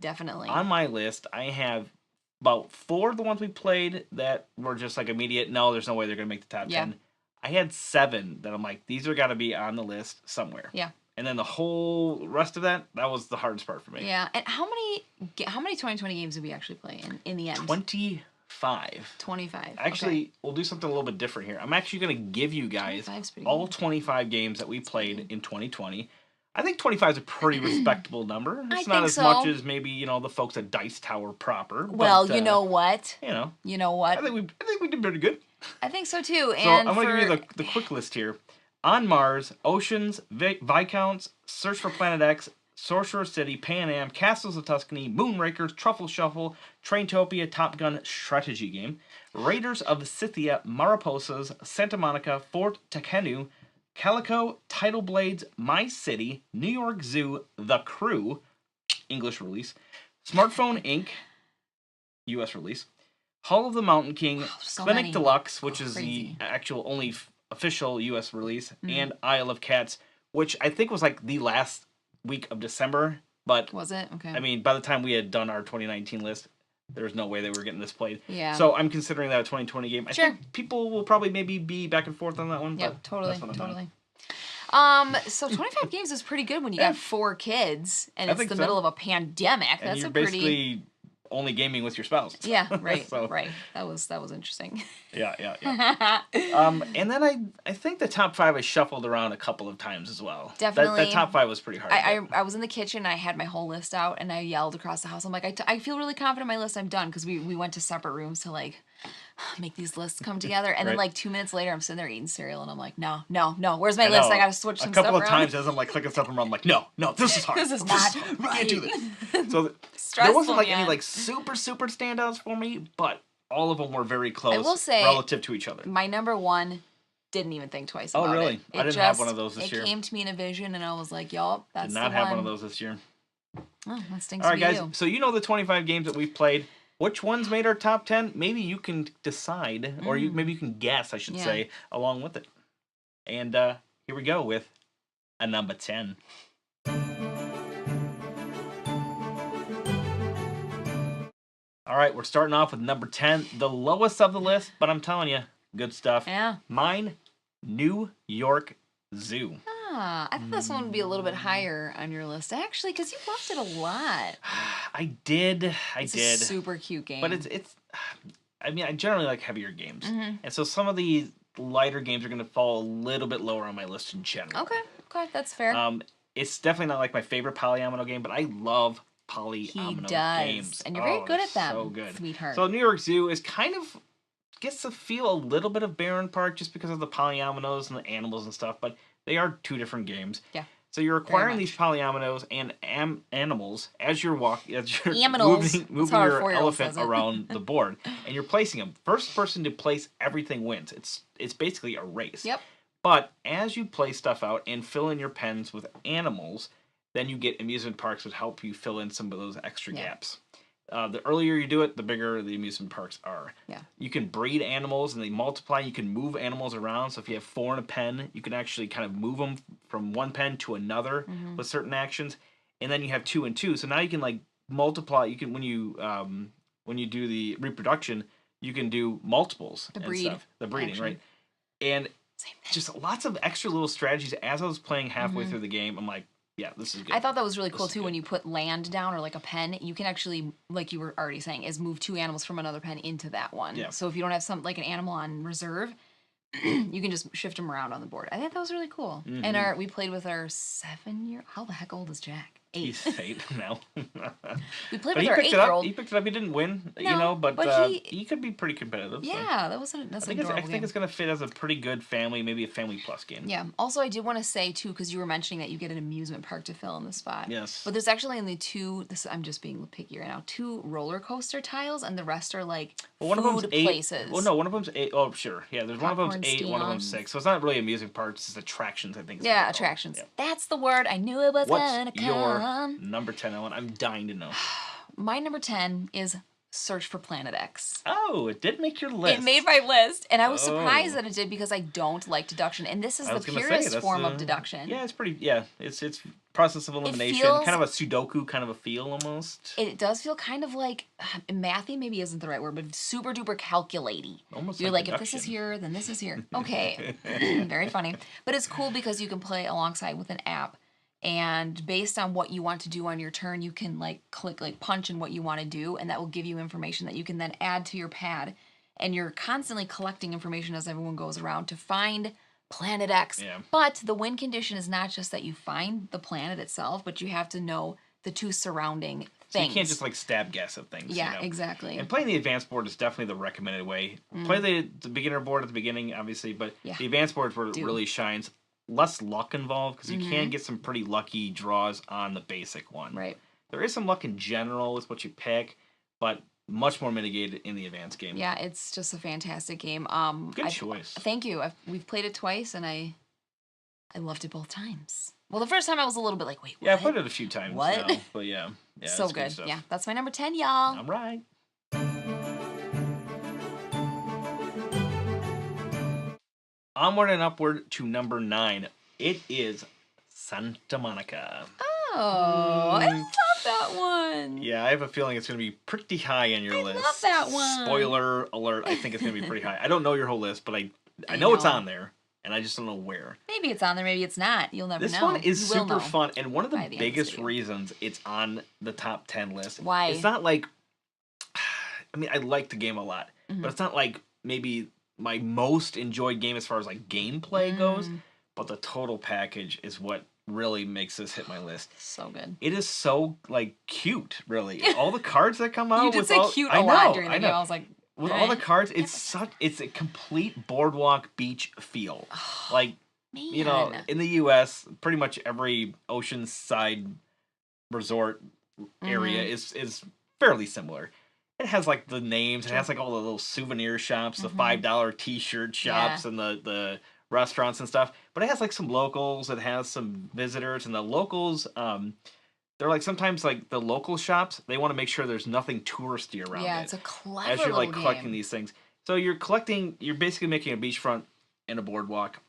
Definitely. On my list, I have about 4 of the ones we played that were just like immediate. No, there's no way they're gonna make the top 10. I had 7 that I'm like, these are gotta be on the list somewhere. Yeah. And then the whole rest of that was the hardest part for me. Yeah. And how many 2020 games did we actually play in the end? 25. 25. Actually, we'll do something a little bit different here. I'm actually going to give you guys all 25 games that we played in 2020. I think 25 is a pretty respectable number. It's not as much as maybe, the folks at Dice Tower proper. Well, you know what? You know what? I think we did pretty good. I think so too. So I'm going to give you the quick list here. On Mars, Oceans, Viscounts, Search for Planet X, Sorcerer City, Pan Am, Castles of Tuscany, Moonrakers, Truffle Shuffle, Traintopia, Top Gun strategy game, Raiders of Scythia, Mariposas, Santa Monica, Fort Takenu, Calico, Tidal Blades, My City, New York Zoo, The Crew, English release, Smartphone Inc., U.S. release, Hall of the Mountain King, Clinic Deluxe, which is the actual only official U.S. release, and Isle of Cats, which I think was like the last week of December, but was it? Okay. I mean, by the time we had done our 2019 list, there was no way they were getting this played. Yeah. So I'm considering that a 2020 game. I think people will probably maybe be back and forth on that one. Yeah, totally. So 25 games is pretty good when you got 4 kids and it's the middle of a pandemic. And you're basically only gaming with your spouse. Yeah, right. Right. That was interesting. Yeah. And then I think the top 5 I shuffled around a couple of times as well. Definitely. That top 5 was pretty hard. I was in the kitchen. I had my whole list out, and I yelled across the house. I'm like, I feel really confident in my list. I'm done, because we went to separate rooms to like make these lists come together. And then like 2 minutes later, I'm sitting there eating cereal, and I'm like, no. Where's my list? I gotta switch some stuff around. A couple of times as I'm like clicking stuff around, I'm like, no, this is hard. This is not right. We can't do this. So there wasn't like any like super standouts for me, but all of them were very close. I will say, relative to each other. My number 1 didn't even think twice about it. Oh, really? I didn't have one of those this year. It came to me in a vision, and I was like, yup, that's the one. Did not have one of those this year. Oh, that stinks. All right, guys. So the 25 games that we've played. Which ones made our top 10? Maybe you can decide, or maybe you can guess, I should say, along with it. And here we go with a number 10. All right, we're starting off with number 10, the lowest of the list, but I'm telling you, good stuff. Yeah. Mine, New York Zoo. I thought this one would be a little bit higher on your list, actually, because you loved it a lot. I did. It's a super cute game. But it's. I mean, I generally like heavier games, and so some of these lighter games are going to fall a little bit lower on my list in general. Okay, that's fair. It's definitely not like my favorite polyomino game, but I love polyomino games. And you're very good at them. So good, sweetheart. So New York Zoo is kind of gets to feel a little bit of Barren Park just because of the polyominoes and the animals and stuff, but they are 2 different games. Yeah. So you're acquiring these polyominoes and animals as you're moving your elephant around the board, and you're placing them. First person to place everything wins. It's basically a race. Yep. But as you place stuff out and fill in your pens with animals, then you get amusement parks that help you fill in some of those extra gaps. The earlier you do it, the bigger the amusement parks are. Yeah. You can breed animals and they multiply. You can move animals around. So if you have 4 in a pen, you can actually kind of move them from one pen to another with certain actions. And then you have 2 and 2. So now you can like multiply. You can when you do the reproduction, you can do multiples and stuff. The breeding, actually. Right? And just lots of extra little strategies. As I was playing halfway through the game, I'm like, yeah, this is good. I thought that was really cool too. When you put land down or like a pen, you can actually, like you were already saying, is move 2 animals from another pen into that one. Yeah. So if you don't have like an animal on reserve, you can just shift them around on the board. I think that was really cool. And we played with our 7-year. How the heck old is Jack? 8. He's 8 now. We played with our 8-year-old. He picked it up. He didn't win, but he could be pretty competitive. Yeah, so. That's an adorable game. I think it's going to fit as a pretty good family, maybe a family plus game. Yeah. Also, I did want to say, too, because you were mentioning that you get an amusement park to fill in the spot. Yes. But there's actually only 2, I'm just being picky right now, 2 roller coaster tiles, and the rest are like food places. Well, no, one of them's 8. Oh, sure. Yeah, there's one of them's 8, one of them's 6. So it's not really amusement parks, it's attractions, I think. Yeah, attractions. Yeah. That's the word. I knew it was going to come. Your number 10, Ellen. I'm dying to know. my number 10 is Search for Planet X. Oh, it did make your list. It made my list, and I was surprised that it did because I don't like deduction, and this is the purest form of deduction. Yeah, it's pretty. Yeah, it's process of elimination, kind of a Sudoku kind of a feel almost. It does feel kind of like mathy. Maybe isn't the right word, but super duper calculating. Almost. You're like if this is here, then this is here. Okay, very funny, but it's cool because you can play alongside with an app. And based on what you want to do on your turn, you can like click like punch in what you want to do, and that will give you information that you can then add to your pad. And you're constantly collecting information as everyone goes around to find Planet X. Yeah. But the win condition is not just that you find the planet itself, but you have to know the two surrounding things. So you can't just like stab guess at things. Yeah, exactly. And playing the advanced board is definitely the recommended way. Play the beginner board at the beginning, obviously, but the advanced board is where it really shines. Less luck involved because you can get some pretty lucky draws on the basic one. Right. There is some luck in general with what you pick, but much more mitigated in the advanced game. Yeah, it's just a fantastic game. Good choice. Thank you. We've played it twice, and I loved it both times. Well, the first time I was a little bit like, wait, what? Yeah, I played it a few times. What? Now, but yeah, so good. Yeah, that's my number 10, y'all. All right. Onward and upward to number 9. It is Santa Monica. Oh, I love that one. Yeah, I have a feeling it's going to be pretty high on your list. I love that one. Spoiler alert, I think it's going to be pretty high. I don't know your whole list, but I know it's on there, and I just don't know where. Maybe it's on there, maybe it's not. You'll never know. This one is super fun, and one of the biggest reasons it's on the top 10 list. Why? It's not like... I mean, I like the game a lot, but it's not like maybe my most enjoyed game as far as like gameplay goes, but the total package is what really makes this hit my list. So good. It is so like cute, really. All the cards that come out. You did say cute a lot during the game. I was like, with all the cards, it's a complete boardwalk beach feel. Like, man. You know, in the U.S., pretty much every oceanside resort area is fairly similar. It has like the names. It has like all the little souvenir shops, the $5 T-shirt shops, and the restaurants and stuff. But it has like some locals. It has some visitors, and the locals, they're like sometimes like the local shops. They want to make sure there's nothing touristy around. Yeah, it's a clever as you're like little collecting game. these things. So you're collecting. You're basically making a beachfront and a boardwalk,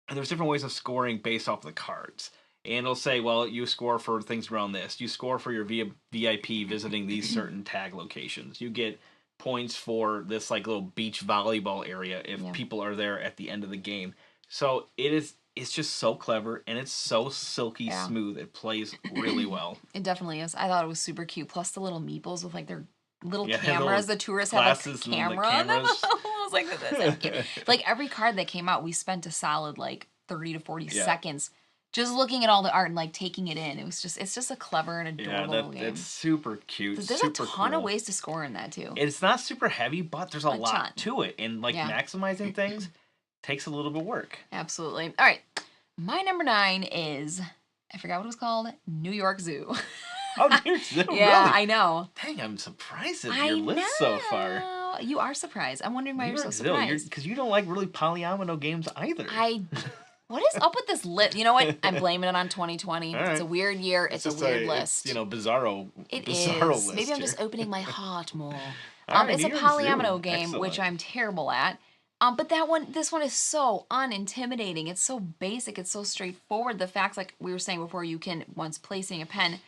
and there's different ways of scoring based off the cards. And it'll say, well, you score for things around this. You score for your VIP visiting these certain tag locations. You get points for this like little beach volleyball area if people are there at the end of the game. So it's just so clever, and it's so silky smooth. It plays really well. It definitely is. I thought it was super cute. Plus the little meeples with like their little cameras. The tourists have like a camera on them. I was like, this is so cute. Like every card that came out, we spent a solid like 30 to 40 seconds just looking at all the art and like taking it in. It's just a clever and adorable game. It's super cute. There's super a ton cool. of ways to score in that too. It's not super heavy, but there's a lot ton. to it, and like maximizing things takes a little bit of work. Absolutely. All right, my number 9 is, I forgot what it was called, New York Zoo. Oh, New York Zoo. Yeah, really? I know. Dang, I'm surprised at your list so far. You are surprised. I'm wondering why New you're so York Zoo, surprised. because you don't like really polyomino games either. What is up with this list? You know what? I'm blaming it on 2020. Right. It's a weird year. It's a weird list. It's, bizarro. It bizarro is. List Maybe I'm here. just opening my heart more. Right, it's a New York polyomino Zoo. game, Excellent. which I'm terrible at. But this one is so unintimidating. It's so basic. It's so straightforward. The fact, like we were saying before, you can, once placing a pen,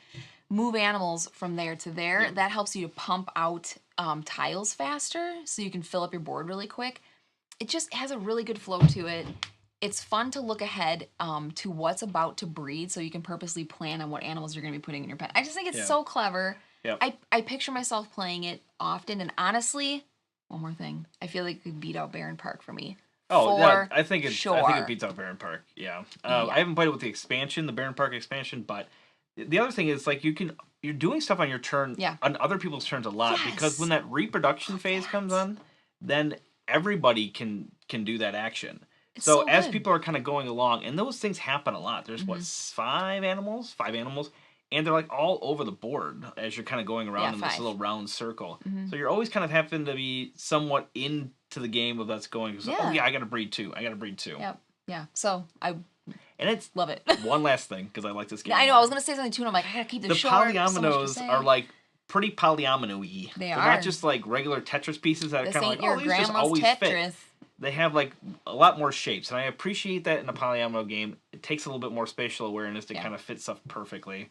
move animals from there to there. Yeah. That helps you to pump out tiles faster, so you can fill up your board really quick. It just has a really good flow to it. It's fun to look ahead to what's about to breed, so you can purposely plan on what animals you're going to be putting in your pen. I just think it's so clever. Yep. I picture myself playing it often, and honestly, one more thing, I feel like it could beat out Barron Park for me. Oh, yeah, I think sure. it beats out Barron Park. Yeah. I haven't played it with the expansion, the Barron Park expansion, but the other thing is like you're doing stuff on your turn on other people's turns a lot because when that reproduction phase comes on, then everybody can do that action. So as people are kind of going along, and those things happen a lot. There's five animals, and they're like all over the board as you're kind of going around in this little round circle. So you're always kind of having to be somewhat into the game of that's going. So, oh yeah, I got to breed two. Yep. Yeah. So it's love it. One last thing because I like this game. I know. I was gonna say something too, and I'm like, I gotta keep this short. The polyominoes are like pretty polyomino-y. They're not just like regular Tetris pieces that are kind of like, oh, these just always fit. They have like a lot more shapes, and I appreciate that in a polyomino game. It takes a little bit more spatial awareness to kind of fit stuff perfectly.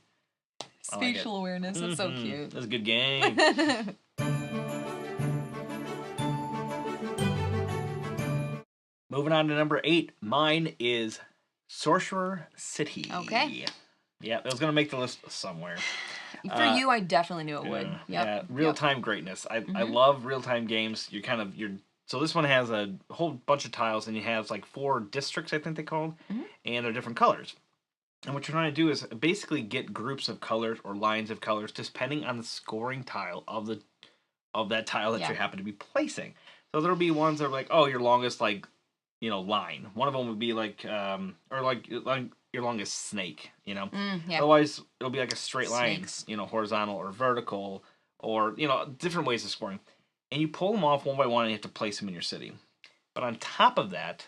Spatial awareness, that's so cute. That's a good game. Moving on to number 8, mine is Sorcerer City. Okay. Yeah, it was gonna make the list somewhere. For you, I definitely knew it would. Yep. Yeah, real-time greatness. I love real-time games. So this one has a whole bunch of tiles, and it has like 4 districts, I think they called, and they're different colors. And what you're trying to do is basically get groups of colors or lines of colors, depending on the scoring tile of that tile that you happen to be placing. So there'll be ones that are like, oh, your longest line. One of them would be like your longest snake. Otherwise it'll be like a straight line, horizontal or vertical, or different ways of scoring. And you pull them off one by one, and you have to place them in your city. But on top of that,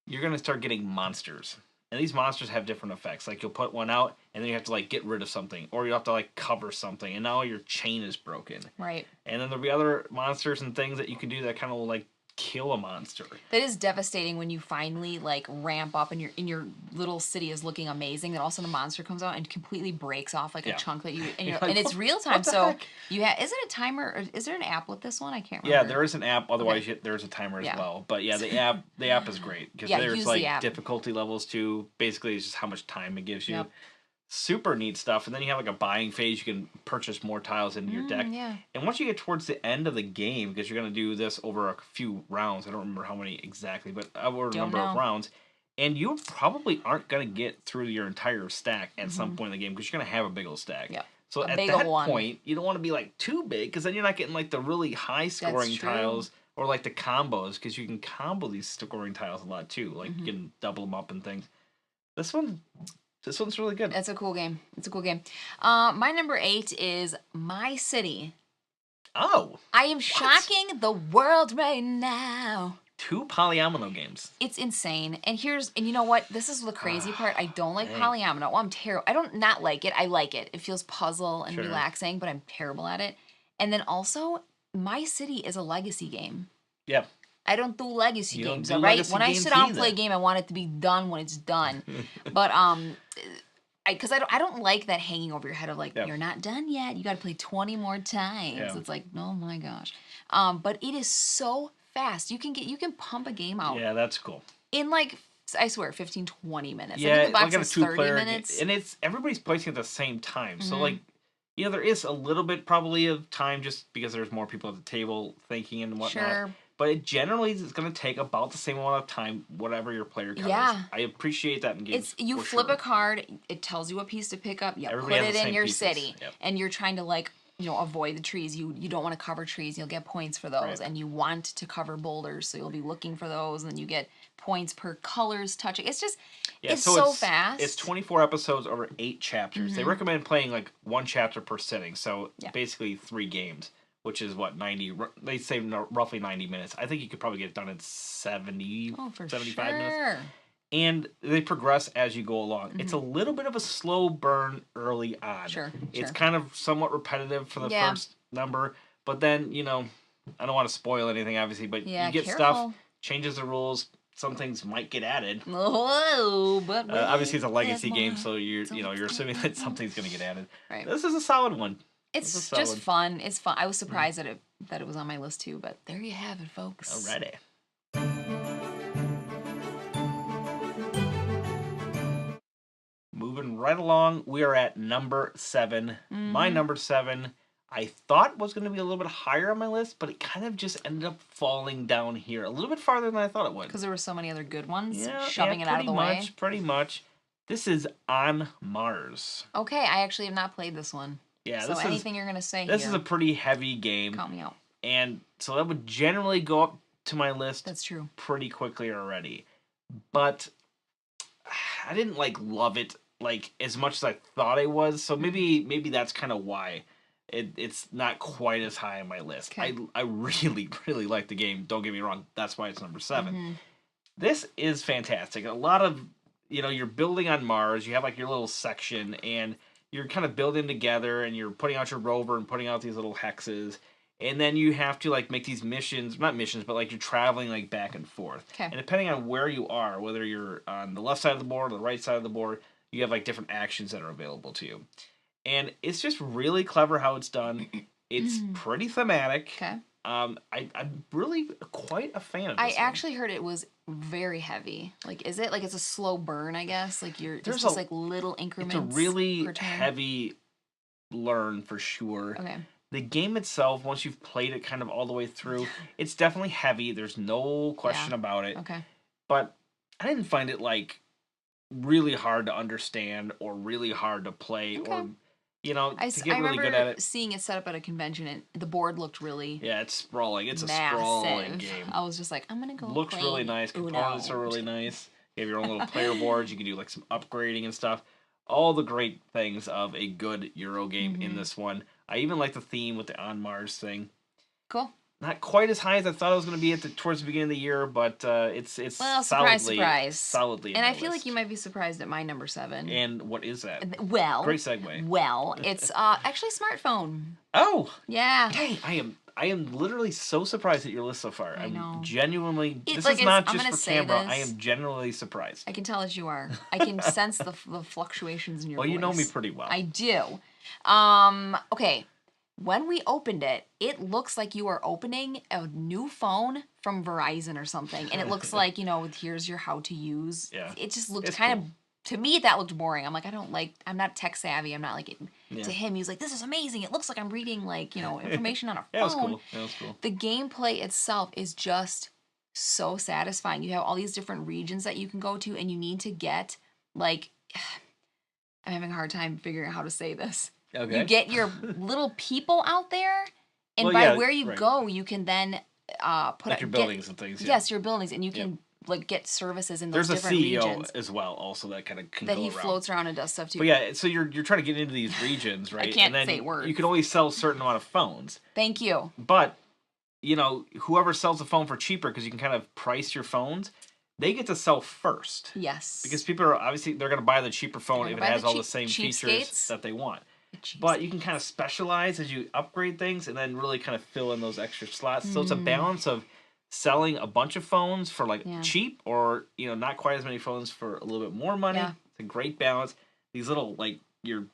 you're going to start getting monsters. And these monsters have different effects. Like, you'll put one out, and then you have to, like, get rid of something. Or you have to, like, cover something. And now your chain is broken. Right. And then there'll be other monsters and things that you can do that kind of will, like, kill a monster. That is devastating when you finally like ramp up and your little city is looking amazing. Then all of a sudden the monster comes out and completely breaks off like a chunk that you and it's real time. So heck? Is it a timer? Or is there an app with this one? I can't remember. Yeah, there is an app. Otherwise, there's a timer as well. But yeah, the app is great because there's like difficulty levels too. Basically, it's just how much time it gives you. Yep. Super neat stuff. And then you have like a buying phase. You can purchase more tiles into your deck. Yeah. And once you get towards the end of the game, because you're going to do this over a few rounds, I don't remember how many exactly, but over a number of rounds, and you probably aren't going to get through your entire stack at some point in the game because you're going to have a big old stack. Yeah. So at that point, you don't want to be like too big because then you're not getting like the really high scoring tiles or like the combos, because you can combo these scoring tiles a lot too. Like you can double them up and things. This one's really good. It's a cool game. My number 8 is My City. Oh. I am shocking the world right now. 2 polyomino games. It's insane. And you know what? This is the crazy part. I don't like polyomino. Well, I'm terrible. I don't not like it. I like it. It feels puzzle and relaxing, but I'm terrible at it. And then also, My City is a legacy game. Yeah. I don't do legacy games, all right? When I sit down and play a game, I want it to be done when it's done. But because I don't like that hanging over your head of like, you're not done yet. You got to play 20 more times. Yeah. It's like, oh my gosh. But it is so fast. You can pump a game out. Yeah, that's cool. In like, I swear, 15, 20 minutes. Yeah, I think the box like is 30 minutes. And everybody's placing at the same time. So like, there is a little bit probably of time just because there's more people at the table thinking and whatnot. Sure. But it generally is going to take about the same amount of time, whatever your player count is. I appreciate that in games. You flip a card, it tells you what piece to pick up, put it in your city, and you're trying to like, avoid the trees. You don't want to cover trees, you'll get points for those, and you want to cover boulders, so you'll be looking for those, and then you get points per colors touching. It's just, it's so fast. It's 24 episodes over 8 chapters. They recommend playing like 1 chapter per sitting, so basically 3 games. Which is what, 90, they say roughly 90 minutes. I think you could probably get it done in 75 minutes. And they progress as you go along. It's a little bit of a slow burn early on. It's kind of somewhat repetitive for the first number. But then, I don't want to spoil anything, obviously, but you get stuff, changes the rules. Some things might get added. Oh, but obviously it's a legacy game, so you're assuming that something's going to get added. Right. This is a solid one. It's just fun. It's fun. I was surprised that it was on my list too, but there you have it, folks. Alrighty. Moving right along, we are at number 7. My number 7, I thought was going to be a little bit higher on my list, but it kind of just ended up falling down here a little bit farther than I thought it would. Because there were so many other good ones shoving it out of the way. Pretty much. This is On Mars. Okay, I actually have not played this one. Yeah, so anything you're going to say This is a pretty heavy game. Count me out. And so that would generally go up to my list. That's true. Pretty quickly already. But I didn't love it as much as I thought I was. So maybe that's kind of why it's not quite as high on my list. Okay. I really, really like the game. Don't get me wrong. That's why it's number 7. This is fantastic. A lot of, you're building on Mars. You have your little section, and you're kind of building together, and you're putting out your rover and putting out these little hexes. And then you have to, like, make these missions, not missions, but, like, you're traveling, like, back and forth. Okay. And depending on where you are, whether you're on the left side of the board or the right side of the board, you have, like, different actions that are available to you. And it's just really clever how it's done. It's pretty thematic. Okay. I'm really quite a fan of this I one. actually heard it was very heavy. Like, is it? Like, it's a slow burn, I guess? Like, it's just, like, little increments. It's a really per turn? heavy learn, for sure. Okay. The game itself, once you've played it kind of all the way through, it's definitely heavy. There's no question about it. Okay. But I didn't find it, like, really hard to understand or really hard to play or, you know, to get really good at it. Seeing it set up at a convention, and the board looked really it's sprawling. It's massive. A sprawling game. I was just like, I'm going to go Looks really nice. Components are really nice. You have your own little player boards. You can do, like, some upgrading and stuff. All the great things of a good Euro game in this one. I even like the theme with the On Mars thing. Cool. Not quite as high as I thought it was going to be towards the beginning of the year, but it's surprise. solidly. And I feel like you might be surprised at my number 7. And what is that? Well, great segue. Well, it's actually smartphone. Oh, yeah. Dang, I am literally so surprised at your list so far. I know. I'm genuinely. This like, is not just I'm for say camera. this. I am genuinely surprised. I can tell as you are. I can sense the fluctuations in your voice. Well, you know me pretty well. I do. Okay. When we opened it, it looks like you are opening a new phone from Verizon or something. And it looks like, here's your how to use. Yeah. It just looked kind of, to me, that looked boring. I'm like, I'm not tech savvy. I'm not like, to him, he was like, this is amazing. It looks like I'm reading, like, information on a phone. Yeah, that was cool. The gameplay itself is just so satisfying. You have all these different regions that you can go to, and you need to get, like, I'm having a hard time figuring out how to say this. Okay. You get your little people out there, and where you go, you can then put like your buildings and things. Yes, your buildings, and you can like get services in those different regions. There's a CEO as well, also that kind of can that go he around. Floats around and does stuff too. But yeah, so you're trying to get into these regions, right? I can't and then say words. You can only sell a certain amount of phones. Thank you. But whoever sells a phone for cheaper, because you can kind of price your phones, they get to sell first. Yes. Because people are obviously they're going to buy the cheaper phone if it has all the same features that they want. But you can kind of specialize as you upgrade things and then really kind of fill in those extra slots. So it's a balance of selling a bunch of phones for cheap or, not quite as many phones for a little bit more money. Yeah. It's a great balance. These little, you're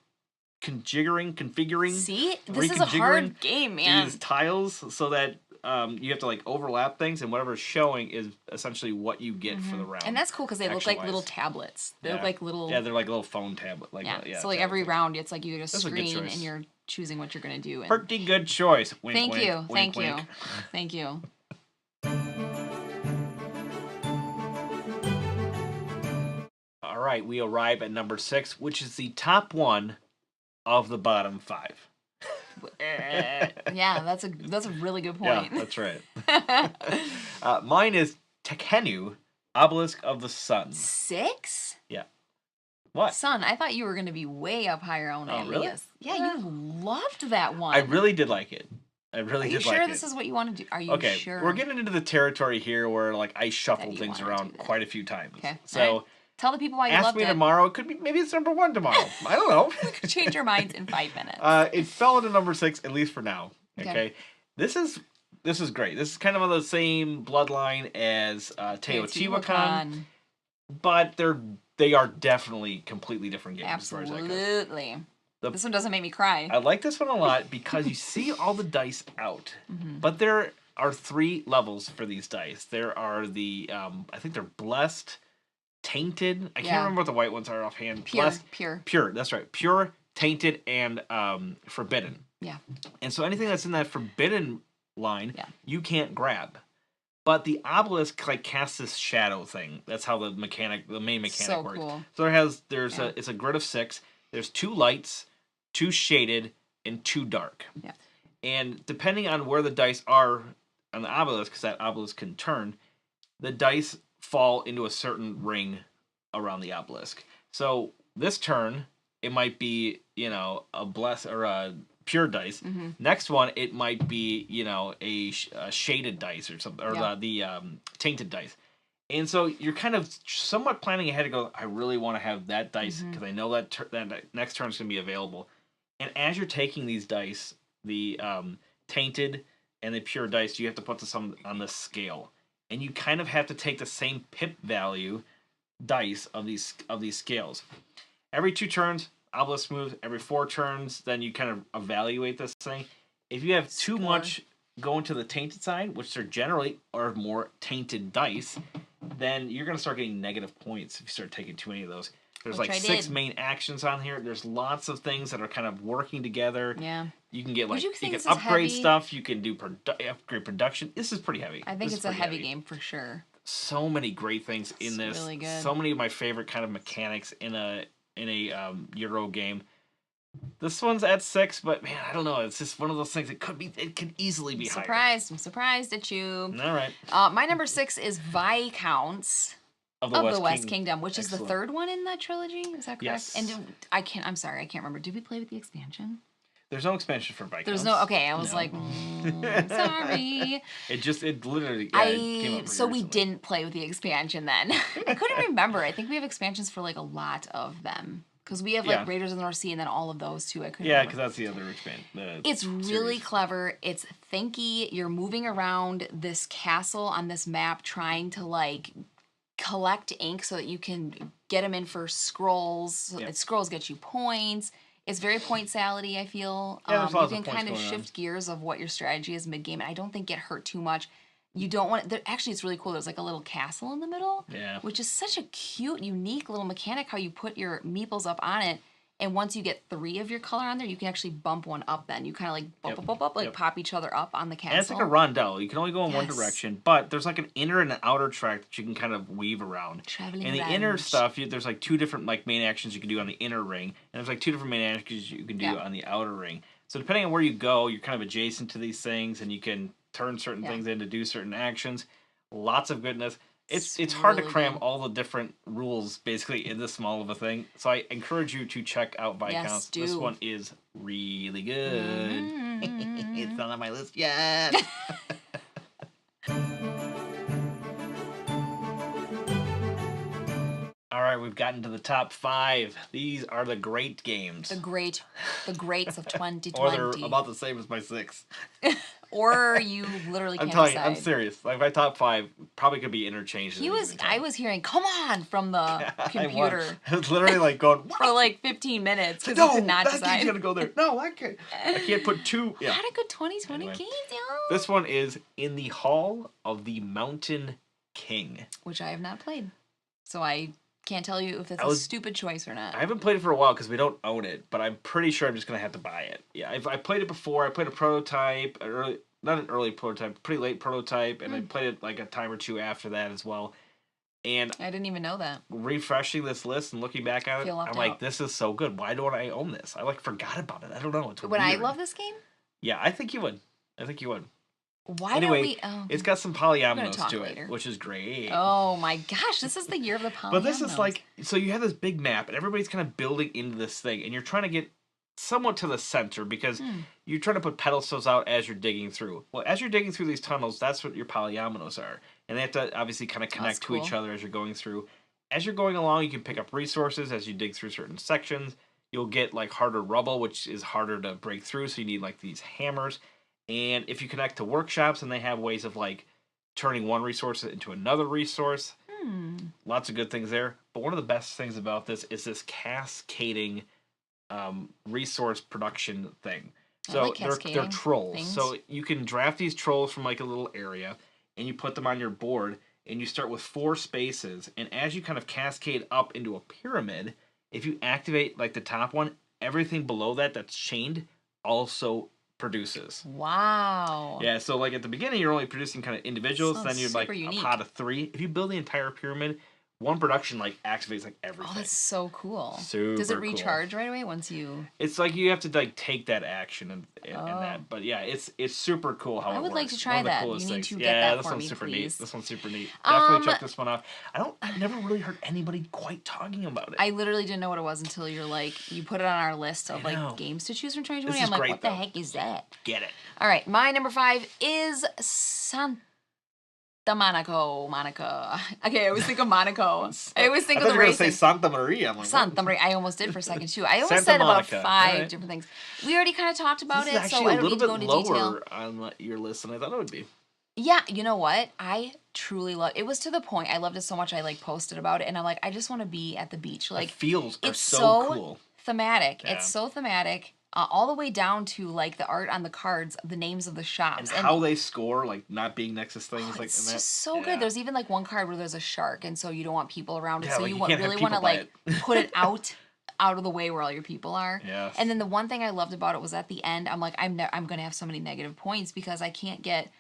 configuring. See? This is a hard game, man. These tiles so that you have to overlap things, and whatever's showing is essentially what you get for the round. And that's cool because they look like little tablets. They look like little. Yeah, they're like little phone tablet. So every round, it's like you get a screen and you're choosing what you're gonna do. And... Pretty good choice. Wink, Thank wink, you. wink, Thank wink. you. Thank you. All right, we arrive at number 6, which is the top one of the bottom 5. Yeah, that's a really good point. Yeah, that's right. Mine is Tekhenu, Obelisk of the Sun. 6? Yeah. What? Son, I thought you were going to be way up higher on Alias. Really? Yeah, you loved that one. I really did like it. Are you sure this is what you want to do? Are you sure? Okay, we're getting into the territory here where I shuffle things around quite a few times. Okay. So right. Tell the people why you loved it. Ask me tomorrow. It could be maybe it's number 1 tomorrow. I don't know. We could change our minds in 5 minutes. It fell into number 6 at least for now. Okay. This is great. This is kind of on the same bloodline as Teotihuacan, but they are definitely completely different games. Absolutely. This one doesn't make me cry. I like this one a lot because you see all the dice out, but there are 3 levels for these dice. There are the I think they're blessed, tainted. I can't remember what the white ones are offhand. Pure. That's right. Pure, tainted, and forbidden. Yeah. And so anything that's in that forbidden line, you can't grab. But the obelisk casts this shadow thing. That's how the main mechanic works. Cool. So it's a grid of 6. There's 2 lights, 2 shaded, and 2 dark. Yeah. And depending on where the dice are on the obelisk, because that obelisk can turn, the dice fall into a certain ring around the obelisk. So this turn, it might be, a bless or a pure dice. Next one, it might be, a shaded dice or something, or the tainted dice. And so you're kind of somewhat planning ahead to go, I really want to have that dice because I know that that next turn is going to be available. And as you're taking these dice, the tainted and the pure dice, you have to put some on the scale. And you kind of have to take the same pip value dice of these scales. Every 2 turns, obelisk moves. Every 4 turns, then you kind of evaluate this thing. If you have too much going to the tainted side, which are generally are more tainted dice, then you're going to start getting negative points if you start taking too many of those. There's like 6 main actions on here. There's lots of things that are kind of working together. Yeah. You can get like you can upgrade stuff. You can do upgrade production. This is pretty heavy. I think it's a heavy game for sure. So many great things in this. Really good. So many of my favorite kind of mechanics in a Euro game. This one's at 6, but man, I don't know. It's just one of those things. It could easily be higher. I'm surprised at you. All right. My number 6 is Viscounts of the West Kingdom, which is the 3rd one in that trilogy. Is that correct? Yes. And I'm sorry, I can't remember. Did we play with the expansion? There's no expansion for Viscounts. There's no. Okay, I was like, sorry. It literally. Came up so we didn't play with the expansion then. I couldn't remember. I think we have expansions for like a lot of them. Because we have like Raiders of the North Sea and then all of those too. I couldn't. Yeah, because that's the other expansion. It's really clever. It's thinky. You're moving around this castle on this map, trying to like collect ink so that you can get them in for scrolls. Yep. Scrolls get you points. It's very point salady, I feel. Yeah, you can kind of shift gears of what your strategy is mid game, and I don't think get hurt too much. You don't want it. Actually, it's really cool. There's like a little castle in the middle, which is such a cute, unique little mechanic. How you put your meeples up on it, and once you get 3 of your color on there, you can actually bump one up. Then you kind of like bump, pop each other up on the castle. And it's like a rondel. You can only go in one direction, but there's like an inner and an outer track that you can kind of weave around. Traveling and the inner stuff, there's like 2 different like main actions you can do on the inner ring, and there's like 2 different main actions you can do on the outer ring. So depending on where you go, you're kind of adjacent to these things, and you can turn certain things in to do certain actions. Lots of goodness. It's hard to cram all the different rules basically in this small of a thing. So I encourage you to check out Viscounts. This one is really good. It's not on my list yet. All right, we've gotten to the top 5. These are the great games. The greats of 2020. Or they're about the same as my 6. Or you literally can't decide. You, I'm serious. Like my top 5 probably could be interchanged. I was hearing "come on" from the computer. I was literally like going for like 15 minutes because I could not decide. That game's gonna go there. No, I can't put 2. Yeah. Had a good 2020 game, yo. This one is in the Hall of the Mountain King, which I have not played, so I can't tell you if that's a stupid choice or not. I haven't played it for a while because we don't own it, but I'm pretty sure I'm just going to have to buy it. Yeah, I played it before. I played a prototype, not an early prototype, pretty late prototype, and I played it like a time or 2 after that as well. And I didn't even know that. Refreshing this list and looking back at it, I'm like, this is so good. Why don't I own this? I like forgot about it. I don't know. It's Would I love this game? Yeah, I think you would. Why don't we? It's got some polyominoes to it, which is great. Oh my gosh, this is the year of the polyominoes. But this is like, so you have this big map, and everybody's kind of building into this thing, and you're trying to get somewhat to the center because you're trying to put pedestals out as you're digging through. Well, as you're digging through these tunnels, that's what your polyominoes are, and they have to obviously kind of connect to each other as you're going through. As you're going along, you can pick up resources as you dig through certain sections. You'll get like harder rubble, which is harder to break through, so you need like these hammers. And if you connect to workshops, and they have ways of like turning one resource into another resource. Lots of good things there. But one of the best things about this is this cascading resource production thing. So like they're trolls. Things. So you can draft these trolls from like a little area, and you put them on your board, and you start with 4 spaces. And as you kind of cascade up into a pyramid, if you activate like the top one, everything below that that's chained also produces. Wow. Yeah, so like at the beginning you're only producing kind of individuals, then you're like unique. A pot of 3. If you build the entire pyramid, one production like activates like everything. Oh, that's so cool. Super Does it recharge right away once you? It's like you have to like take that action and that. But yeah, it's super cool how it works. I would like to try that. You need to get that for me, please. This one's super neat. Definitely check this one out. I've never really heard anybody quite talking about it. I literally didn't know what it was until you're like, you put it on our list of like games to choose from 2020. I'm like, what the heck is that? Get it. All right, my number 5 is the Monaca. Okay, I always think of Monaco. I always think of the racing. I thought you were going to say Santa Maria. I'm like, Santa Maria. I almost did for a second, too. I almost Santa said Monica. about 5 different things. We already kind of talked about it, so I don't need to go into detail. This is actually a little bit lower on your list than I thought it would be. Yeah, you know what? I truly love it. Was to the point. I loved it so much I like posted about it, and I'm like, I just want to be at the beach. Like, the feels are so cool. Thematic. Yeah. It's so thematic. All the way down to like the art on the cards, the names of the shops, and how they score, like not being next to things like it's just so good. There's even like one card where there's a shark, and so you don't want people around it, so like you really want to like put it out of the way where all your people are. Yes. And then the one thing I loved about it was at the end, I'm like, I'm gonna have so many negative points because I can't get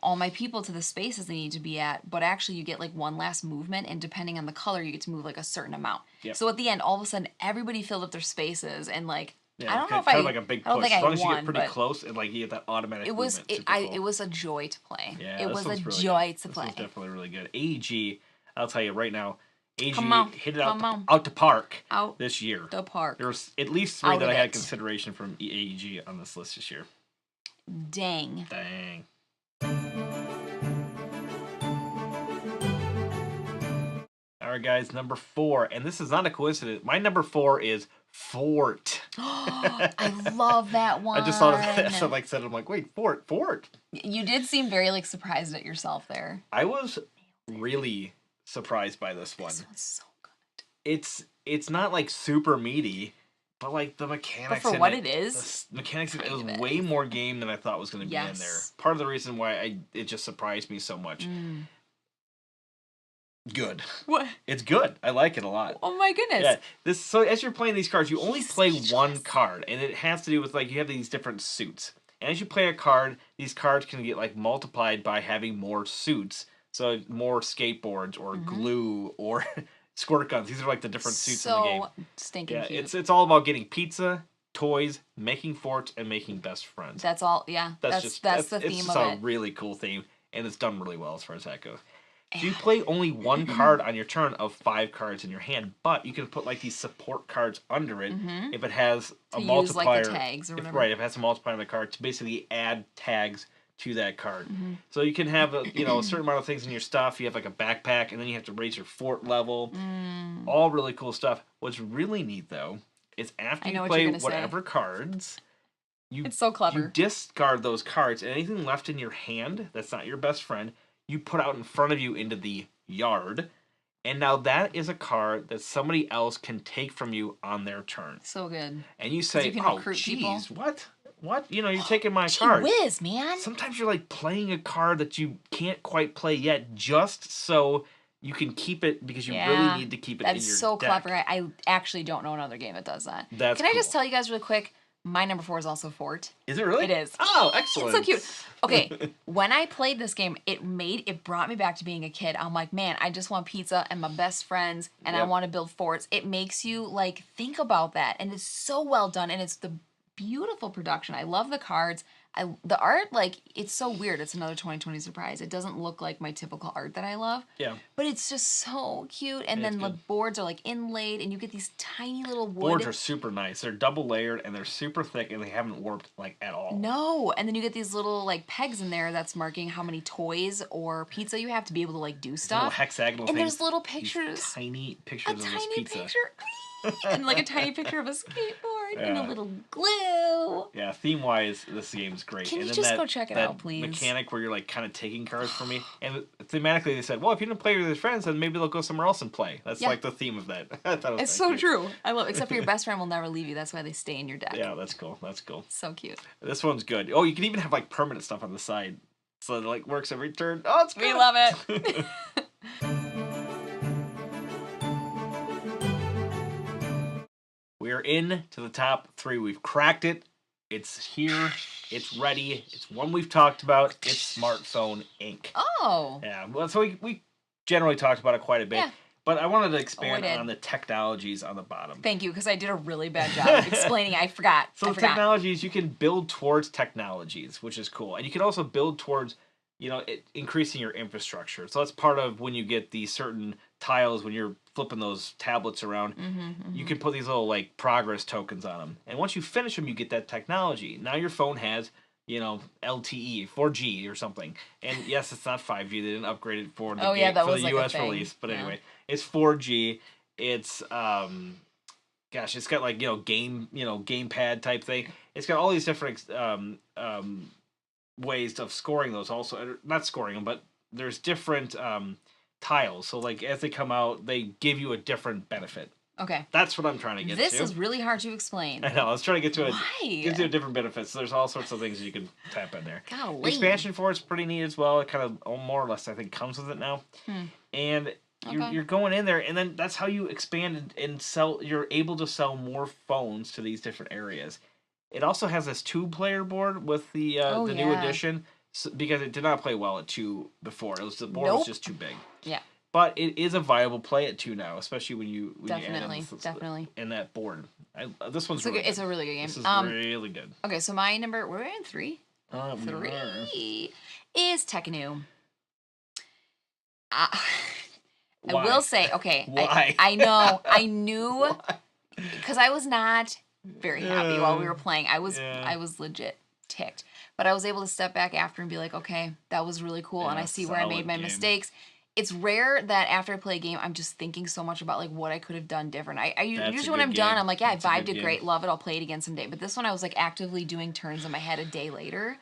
all my people to the spaces they need to be at, but actually you get like one last movement, and depending on the color, you get to move like a certain amount. Yep. So at the end, all of a sudden, everybody filled up their spaces, and like, yeah, I don't know if kind of like a big push. As long as you get pretty but close, and like you get that automatic movement. It was a joy to play. Yeah, it was a really joy to play. This was definitely really good. AEG, I'll tell you right now, AEG hit it out to park this year. The park. There was at least 3 that I had consideration from AEG on this list this year. Dang. All right, guys, number 4, and this is not a coincidence. My number 4 is Fort. I love that one. I just thought of that. So I'm like, wait, Fort. You did seem very like surprised at yourself there. I was really surprised by this one. This one's so good. It's not like super meaty, but like the mechanics. But for what it is, the mechanics. It was way more game than I thought was going to be in there. Part of the reason why it just surprised me so much. Good. What? It's good. I like it a lot. Oh my goodness. Yeah. So as you're playing these cards, you only play one card, and it has to do with like you have these different suits. And as you play a card, these cards can get like multiplied by having more suits. So more skateboards or glue or squirt guns. These are like the different suits in the game. So stinking cute. It's all about getting pizza, toys, making forts, and making best friends. That's all. Yeah. That's the theme of it. It's just a really cool theme, and it's done really well as far as that goes. So you play only one card on your turn of 5 cards in your hand, but you can put like these support cards under it if it has a multiplier. Use, like, the tags or whatever. If it has a multiplier on the card to basically add tags to that card. So you can have a certain amount of things in your stuff. You have like a backpack, and then you have to raise your fort level. All really cool stuff. What's really neat though is after you play whatever cards, it's so clever. You discard those cards, and anything left in your hand that's not your best friend, you put out in front of you into the yard, and now that is a card that somebody else can take from you on their turn. So good. And you say, "Oh, jeez, what? You're taking my card." Whiz, man. Sometimes you're like playing a card that you can't quite play yet, just so you can keep it because you really need to keep it in your deck. That's so clever. I actually don't know another game that does that. Can I just tell you guys really quick? My number 4 is also Fort. Is it really? It is. Oh, excellent. It's so cute. Okay, when I played this game, it brought me back to being a kid. I'm like, man, I just want pizza and my best friends, and I want to build forts. It makes you like think about that, and it's so well done, and it's the beautiful production. I love the cards. The art, like, it's so weird. It's another 2020 surprise. It doesn't look like my typical art that I love. Yeah. But it's just so cute. And then the boards are, like, inlaid, and you get these tiny little wood. Boards are super nice. They're double layered, and they're super thick, and they haven't warped, like, at all. No. And then you get these little, like, pegs in there that's marking how many toys or pizza you have to be able to, like, do stuff. Little hexagonal things. And there's little pictures. These tiny pictures of this pizza. And like a tiny picture of a skateboard and a little glue. Yeah, theme-wise, this game's great. Can you just go check it out, please? Mechanic where you're like kind of taking cards from me, and thematically they said, well, if you didn't play with your friends, then maybe they'll go somewhere else and play. That's like the theme of that. I thought it was it's so true. I love it. Except for your best friend will never leave you. That's why they stay in your deck. Yeah, that's cool. That's cool. So cute. This one's good. Oh, you can even have like permanent stuff on the side, so it like works every turn. Oh, it's good. We love it. We're in to the top 3. We've cracked it. It's here. It's ready. It's one we've talked about. It's Smartphone Inc. Oh. Yeah. Well, so we generally talked about it quite a bit. Yeah. But I wanted to expand on the technologies on the bottom. Thank you, because I did a really bad job explaining. I forgot. So the technologies, you can build towards technologies, which is cool. And you can also build towards, increasing your infrastructure. So that's part of when you get these certain tiles, when you're flipping those tablets around, you can put these little like progress tokens on them. And once you finish them, you get that technology. Now your phone has LTE, 4G or something. And yes, it's not 5G. They didn't upgrade it for the for the US release. But anyway, it's 4G. It's gosh, it's got like gamepad type thing. It's got all these different ways of scoring those. Also, not scoring them, but there's different tiles. So like as they come out, they give you a different benefit. Okay. That's what I'm trying to get to. This is really hard to explain. I know. I was trying to get to it. Why? Gives you a different benefits. So there's all sorts of things you can tap in there. Golly. The expansion for it's pretty neat as well. It kind of more or less I think comes with it now. And you're going in there, and then that's how you expand and sell. You're able to sell more phones to these different areas. It also has this 2-player board with the new edition because it did not play well at 2 before. The board was just too big. Yeah. But it is a viable play at 2 now, especially when you definitely in that board. This one's it's a really good game. This is really good. Okay, so my number we're in 3. 3 is Tekkenu. I will say, okay, why? I know, I knew, because I was not very happy while we were playing. I was legit ticked, but I was able to step back after and be like, okay, that was really cool, and I see where I made my mistakes. It's rare that after I play a game, I'm just thinking so much about like what I could have done different. I usually when I'm done, I'm like, yeah, I vibed it great, love it, I'll play it again someday. But this one, I was like actively doing turns in my head a day later.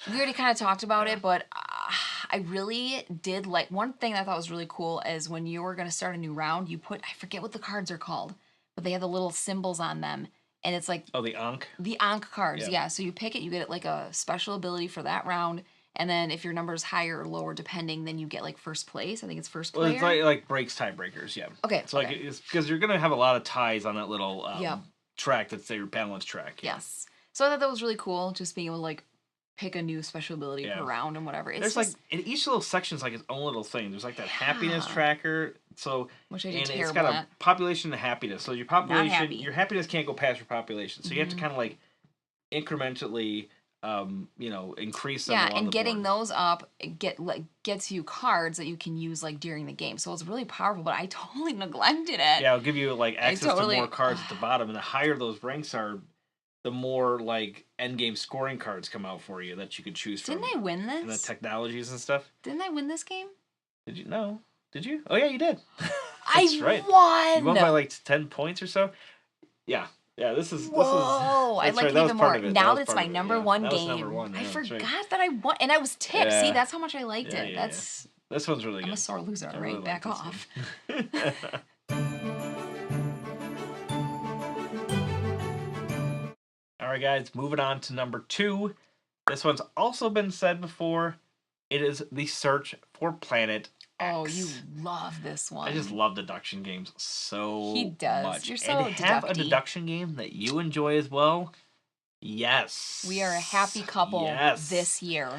We already kind of talked about it, but I really did like one thing that I thought was really cool is when you were going to start a new round, you put, I forget what the cards are called, but they have the little symbols on them. And it's like... Oh, the Ankh? The Ankh cards, yeah. So you pick it, you get it like a special ability for that round. And then if your number is higher or lower, depending, then you get like first place. I think it's first player. Well, it's like breaks tiebreakers, yeah. Okay. So like it's because you're gonna have a lot of ties on that little track that's their balance track. Yeah. Yes. So I thought that was really cool, just being able to like pick a new special ability per round and whatever. It's There's just, like in each little section's like its own little thing. There's like that happiness tracker. So which I do and terrible it's got at. a population and happiness. So your population, your happiness can't go past your population. So you have to kind of like incrementally. Increase them. Yeah, and getting those up gets you cards that you can use like during the game. So it's really powerful, but I totally neglected it. Yeah, it'll give you like access to more cards at the bottom, and the higher those ranks are, the more like end game scoring cards come out for you that you could choose from. Didn't I win this? And the technologies and stuff. Didn't I win this game? Did you? No. Did you? Oh yeah, you did. That's right. Won. You won by like 10 points or so. Yeah. Yeah, this is. Whoa! I like it even more. Now that it's my number one game. I forgot that I won, and I was tipped. See, that's how much I liked it. That's. This one's really good. I'm a sore loser, right? Really back off. All right, guys, moving on to number 2. This one's also been said before. It is the Search for Planet X. Oh, you love this one. I just love deduction games so He does. much. You're so and to have a deduction game that you enjoy as well, yes. We are a happy couple this year.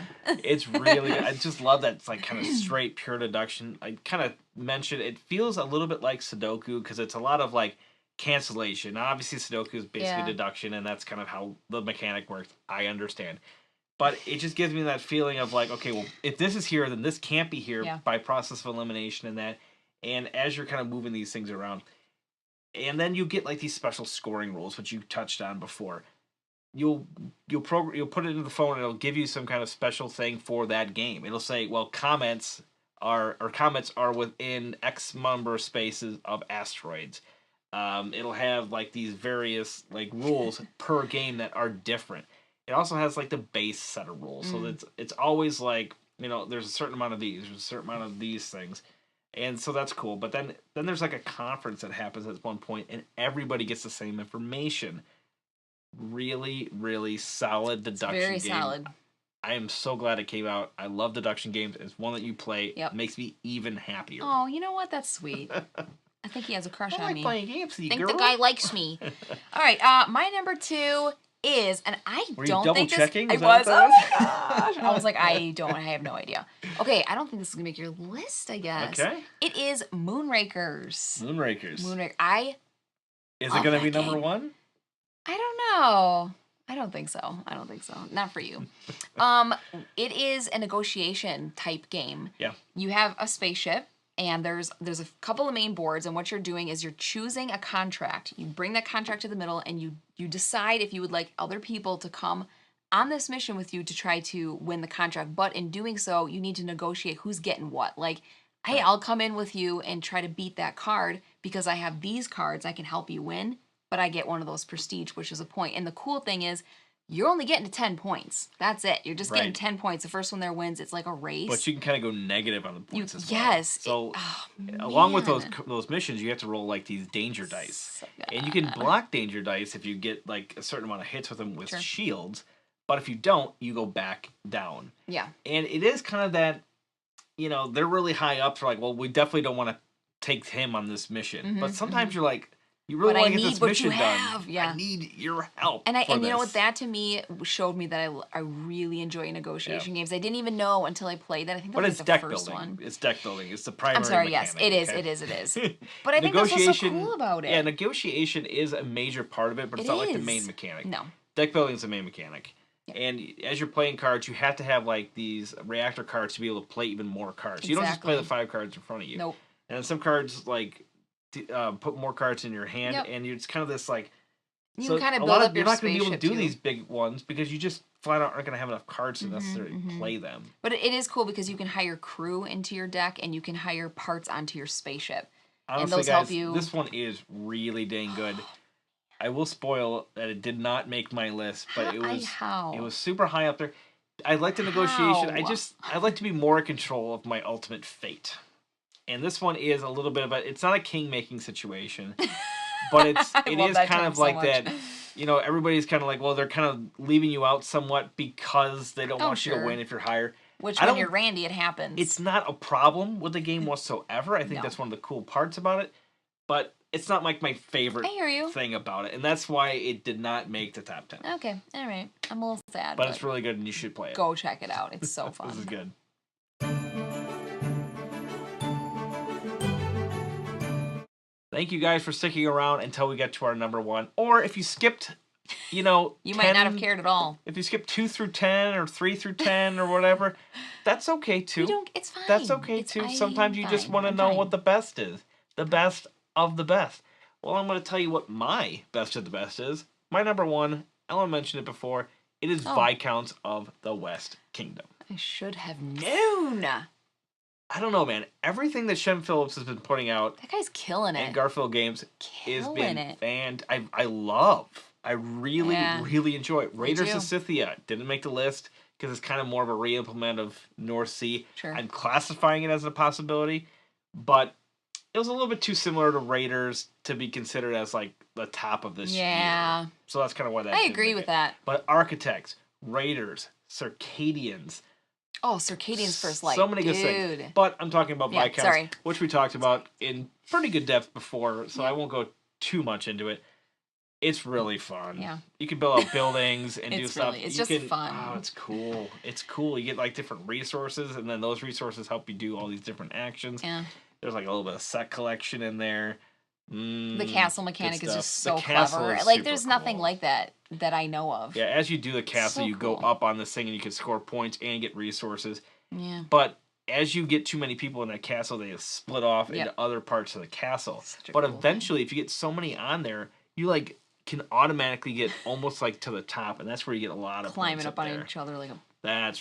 It's really good. I just love that it's like kind of straight, pure deduction. I kind of mentioned it feels a little bit like Sudoku because it's a lot of like cancellation. Now, obviously, Sudoku is basically deduction, and that's kind of how the mechanic works. I understand. But it just gives me that feeling of like, okay, well, if this is here, then this can't be here by process of elimination and that. And as you're kind of moving these things around, and then you get like these special scoring rules, which you touched on before. You'll put it into the phone, and it'll give you some kind of special thing for that game. It'll say, well, comments are within X number of spaces of asteroids. It'll have like these various like rules per game that are different. It also has like the base set of rules, so it's always like there's a certain amount of these, there's a certain amount of these things, and so that's cool. But then there's like a conference that happens at one point, and everybody gets the same information. Really, really solid deduction game. Very solid. I am so glad it came out. I love deduction games. It's one that you play. It makes me even happier. Oh, you know what? That's sweet. I think he has a crush on me. I like playing games, I think the guy likes me. All right, my number 2 is, and I Were don't you think this... double-checking? I was. Oh my gosh. I was like, I have no idea. Okay, I don't think this is going to make your list, I guess. Okay. It is Moonrakers. Moonrakers. Is it going to be number 1? I don't know. I don't think so. Not for you. It is a negotiation type game. Yeah. You have a spaceship, and there's a couple of main boards, and what you're doing is you're choosing a contract. You bring that contract to the middle, and you decide if you would like other people to come on this mission with you to try to win the contract, but in doing so, you need to negotiate who's getting what. Like, hey, I'll come in with you and try to beat that card because I have these cards. I can help you win, but I get one of those prestige, which is a point. And the cool thing is, you're only getting to 10 points. That's it. You're just getting 10 points. The first one there wins. It's like a race. But you can kind of go negative on the points as well. Yes. So, along with those missions, you have to roll like these danger dice. And you can block danger dice if you get like a certain amount of hits with them with shields. But if you don't, you go back down. Yeah. And it is kind of that, they're really high up. They're like, well, we definitely don't want to take him on this mission. But sometimes you're like, you really want to get this mission done. Yeah. I need your help. And you know what? That to me showed me that I really enjoy negotiation games. I didn't even know until I played that. I think that was the first one. It's deck building. It's the primary. I'm sorry. Mechanic, yes, it is. It is. But I think that's what's so cool about it. Yeah, negotiation is a major part of it, but it's not like the main mechanic. No. Deck building is the main mechanic. Yeah. And as you're playing cards, you have to have like these reactor cards to be able to play even more cards. Exactly. You don't just play the 5 cards in front of you. Nope. And some cards like put more cards in your hand, and it's kind of this like. You can kind of build up your You're not going to be able to do too. these big ones because you just flat out aren't going to have enough cards to necessarily play them. But it is cool because you can hire crew into your deck and you can hire parts onto your spaceship. Honestly, and those guys, help you. This one is really dang good. I will spoil that it did not make my list, but it was super high up there. I like the negotiation. I like to be more in control of my ultimate fate. And this one is a little bit of it's not a king-making situation, but it is kind of like that, everybody's kind of like, well, they're kind of leaving you out somewhat because they don't want you to win if you're higher. Which when you're Randy, it happens. It's not a problem with the game whatsoever. I think that's one of the cool parts about it, but it's not like my favorite thing about it, and that's why it did not make the top 10. Okay, all right. I'm a little sad. But it's really good, and you should play it. Go check it out. It's so fun. This is good. Thank you guys for sticking around until we get to our number 1. Or if you skipped, you might not have cared at all. If you skipped 2 through 10 or 3 through 10 or whatever, that's okay too. It's fine. That's okay too. Sometimes you just want to know what the best is. The best of the best. Well, I'm going to tell you what my best of the best is. My number 1, Ellen mentioned it before, it is Viscounts of the West Kingdom. I should have known. I don't know, man. Everything that Shem Phillips has been putting out, that guy's killing it. And Garfield Games has been I really enjoy it. Raiders of Scythia didn't make the list because it's kind of more of a re-implement of North Sea. Sure. I'm classifying it as a possibility, but it was a little bit too similar to Raiders to be considered as like the top of this year. So that's kind of why that. I agree with that. But Architects, Raiders, Circadians. Oh, Circadians First Light. So many good things. But I'm talking about Viscounts, which we talked about in pretty good depth before, so I won't go too much into it. It's really fun. Yeah. You can build out buildings and do stuff. It's just fun. Oh, it's cool. It's cool. You get like different resources, and then those resources help you do all these different actions. Yeah. There's like a little bit of set collection in there. The castle mechanic is just so clever. Like, there's nothing like that I know of. Yeah, as you do the castle, you go up on this thing, and you can score points and get resources. Yeah. But as you get too many people in that castle, they split off into other parts of the castle. But eventually, if you get so many on there, you like can automatically get almost like to the top, and that's where you get a lot of climbing up on each other like a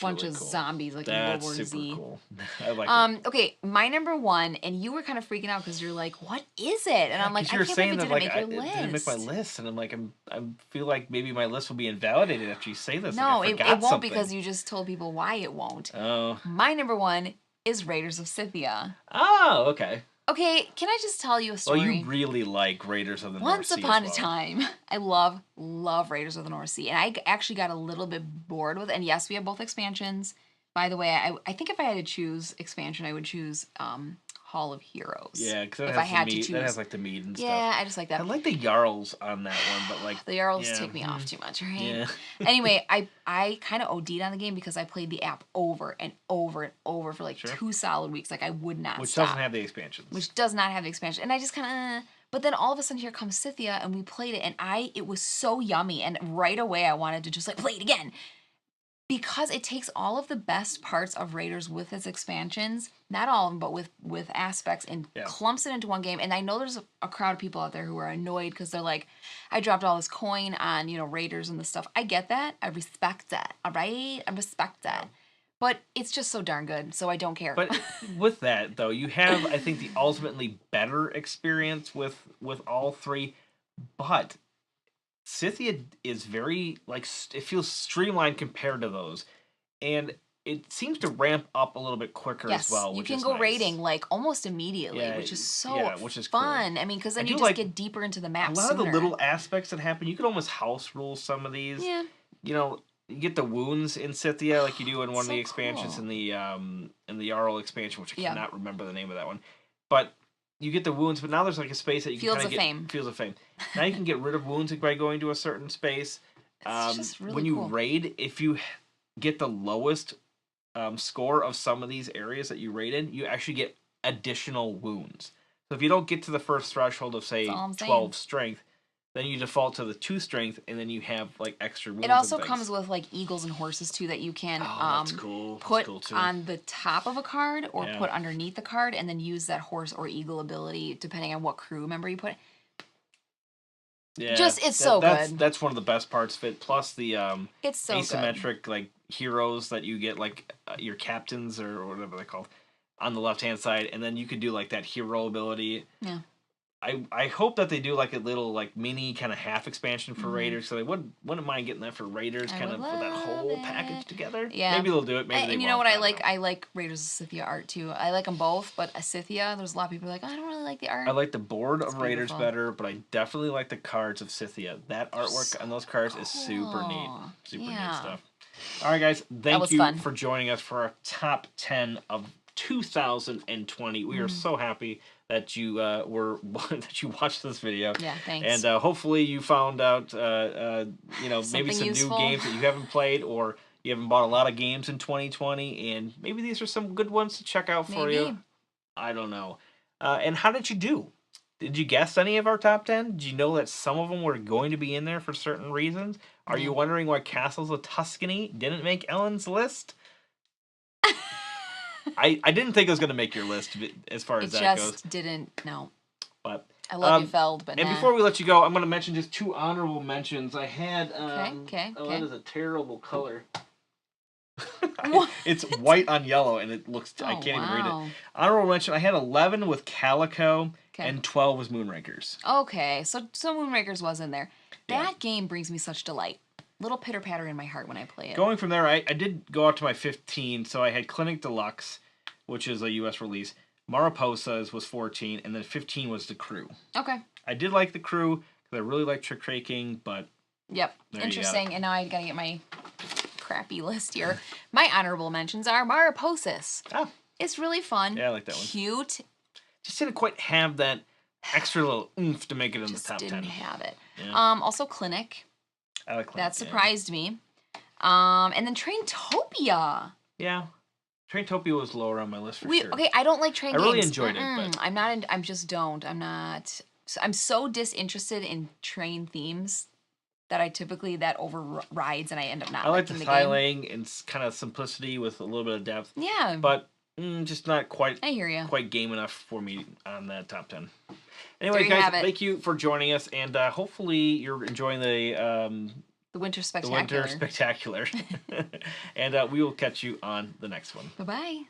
bunch of zombies, like in World War Z. Cool. I like it. Okay, my number 1, and you were kind of freaking out because you're like, "What is it?" And I'm like, "I can't believe it didn't make your list." It didn't make my list, and I'm like, I feel like maybe my list will be invalidated after you say this. No, like it won't because you just told people why it won't. Oh. My number 1 is Raiders of Scythia. Oh, okay. Okay, can I just tell you a story? Well, you really like Raiders of the North Sea. Once upon a time, I love Raiders of the North Sea, and I actually got a little bit bored with it. And yes, we have both expansions. By the way, I think if I had to choose expansion, I would choose Hall of Heroes. Yeah, because that has like the meat and stuff. Yeah, I just like that. I like the Jarls on that one, but like the Jarls take me off too much, right? Yeah. Anyway, I kind of OD'd on the game because I played the app over and over and over for like 2 solid weeks. Like I would not Which stop. doesn't have the expansions. Which does not have the expansion, and I just kind of. But then all of a sudden here comes Scythia, and we played it, and it was so yummy, and right away I wanted to just like play it again. because it takes all of the best parts of Raiders with its expansions, not all of them, but with aspects, and clumps it into one game. And I know there's a crowd of people out there who are annoyed because they're like, I dropped all this coin on, Raiders and this stuff. I get that. I respect that. All right? I respect that. Yeah. But it's just so darn good, so I don't care. But with that, though, you have, I think, the ultimately better experience with all three. But Scythia is very, it feels streamlined compared to those. And it seems to ramp up a little bit quicker as well, which is nice. You can go raiding, almost immediately, which is so fun. Cool. I mean, because then you just get deeper into the map sooner. A lot of the little aspects that happen, you could almost house rule some of these. Yeah. You get the wounds in Scythia like you do in one of the expansions in the Jarl expansion, which I cannot remember the name of that one. But you get the wounds, but now there's a space that you can kind of get... Fields of Fame. Now you can get rid of wounds by going to a certain space. It's just really when you raid, if you get the lowest score of some of these areas that you raided, you actually get additional wounds. So if you don't get to the first threshold of, say, 12 strength, then you default to the 2 strength, and then you have extra wounds. It also comes with eagles and horses too that you can that's cool. Put on the top of a card or put underneath the card, and then use that horse or eagle ability depending on what crew member you put. Yeah, it's so good. That's one of the best parts of it. Plus the it's so asymmetric good. Heroes that you get your captains or whatever they're called on the left hand side, and then you could do that hero ability. Yeah. I hope that they do a little mini kind of half expansion for Raiders, so they wouldn't mind getting that for Raiders, kind of put that whole package together. Yeah, maybe they'll do it. Maybe they won't. You know what I like? I like Raiders of Scythia art too. I like them both, but Scythia, there's a lot of people I don't really like the art. I like the board of Raiders better, but I definitely like the cards of Scythia. That artwork on those cards is super neat. Super neat stuff. All right, guys, thank you for joining us for our top 10 of 2020. We are so happy that you that you watched this video. Yeah, thanks. And hopefully you found out maybe some new games that you haven't played, or you haven't bought a lot of games in 2020, and maybe these are some good ones to check out for you. I don't know. And how did you do? Did you guess any of our top 10? Did you know that some of them were going to be in there for certain reasons? Are you wondering why Castles of Tuscany didn't make Ellen's list? I didn't think it was going to make your list as far as that goes. It just didn't, no. But I love you, Feld, but And before we let you go, I'm going to mention just 2 honorable mentions. I had... Okay. That is a terrible color. It's white on yellow, and it looks... I can't even read it. Honorable mention, I had 11 with Calico, and 12 was Moonrakers. Okay, so Moonrakers was in there. That game brings me such delight. Little pitter-patter in my heart when I play it. Going from there, I did go out to my 15, so I had Clinic Deluxe, which is a U.S. release. Mariposas was 14, and then 15 was The Crew. Okay. I did like The Crew, because I really like Trick Taking, but... Yep, interesting, and now I gotta get my crappy list here. My honorable mentions are Mariposas. Oh. It's really fun. Yeah, I like that one. Cute. Just didn't quite have that extra little oomph to make it in the top 10. Just didn't have it. Yeah. Also Clinic. I like Clinic. That surprised me. And then Traintopia. Yeah. Traintopia was lower on my list for sure. Okay, I don't like train games. I really enjoyed it, but... I just don't. I'm so disinterested in train themes that I typically, that overrides and I end up not liking the game. I like the styling and kind of simplicity with a little bit of depth. Yeah. But just not quite... I hear you. Quite game enough for me on that top 10. Anyway, guys, thank you for joining us, and hopefully you're enjoying the Winter Spectacular. And we will catch you on the next one. Bye-bye.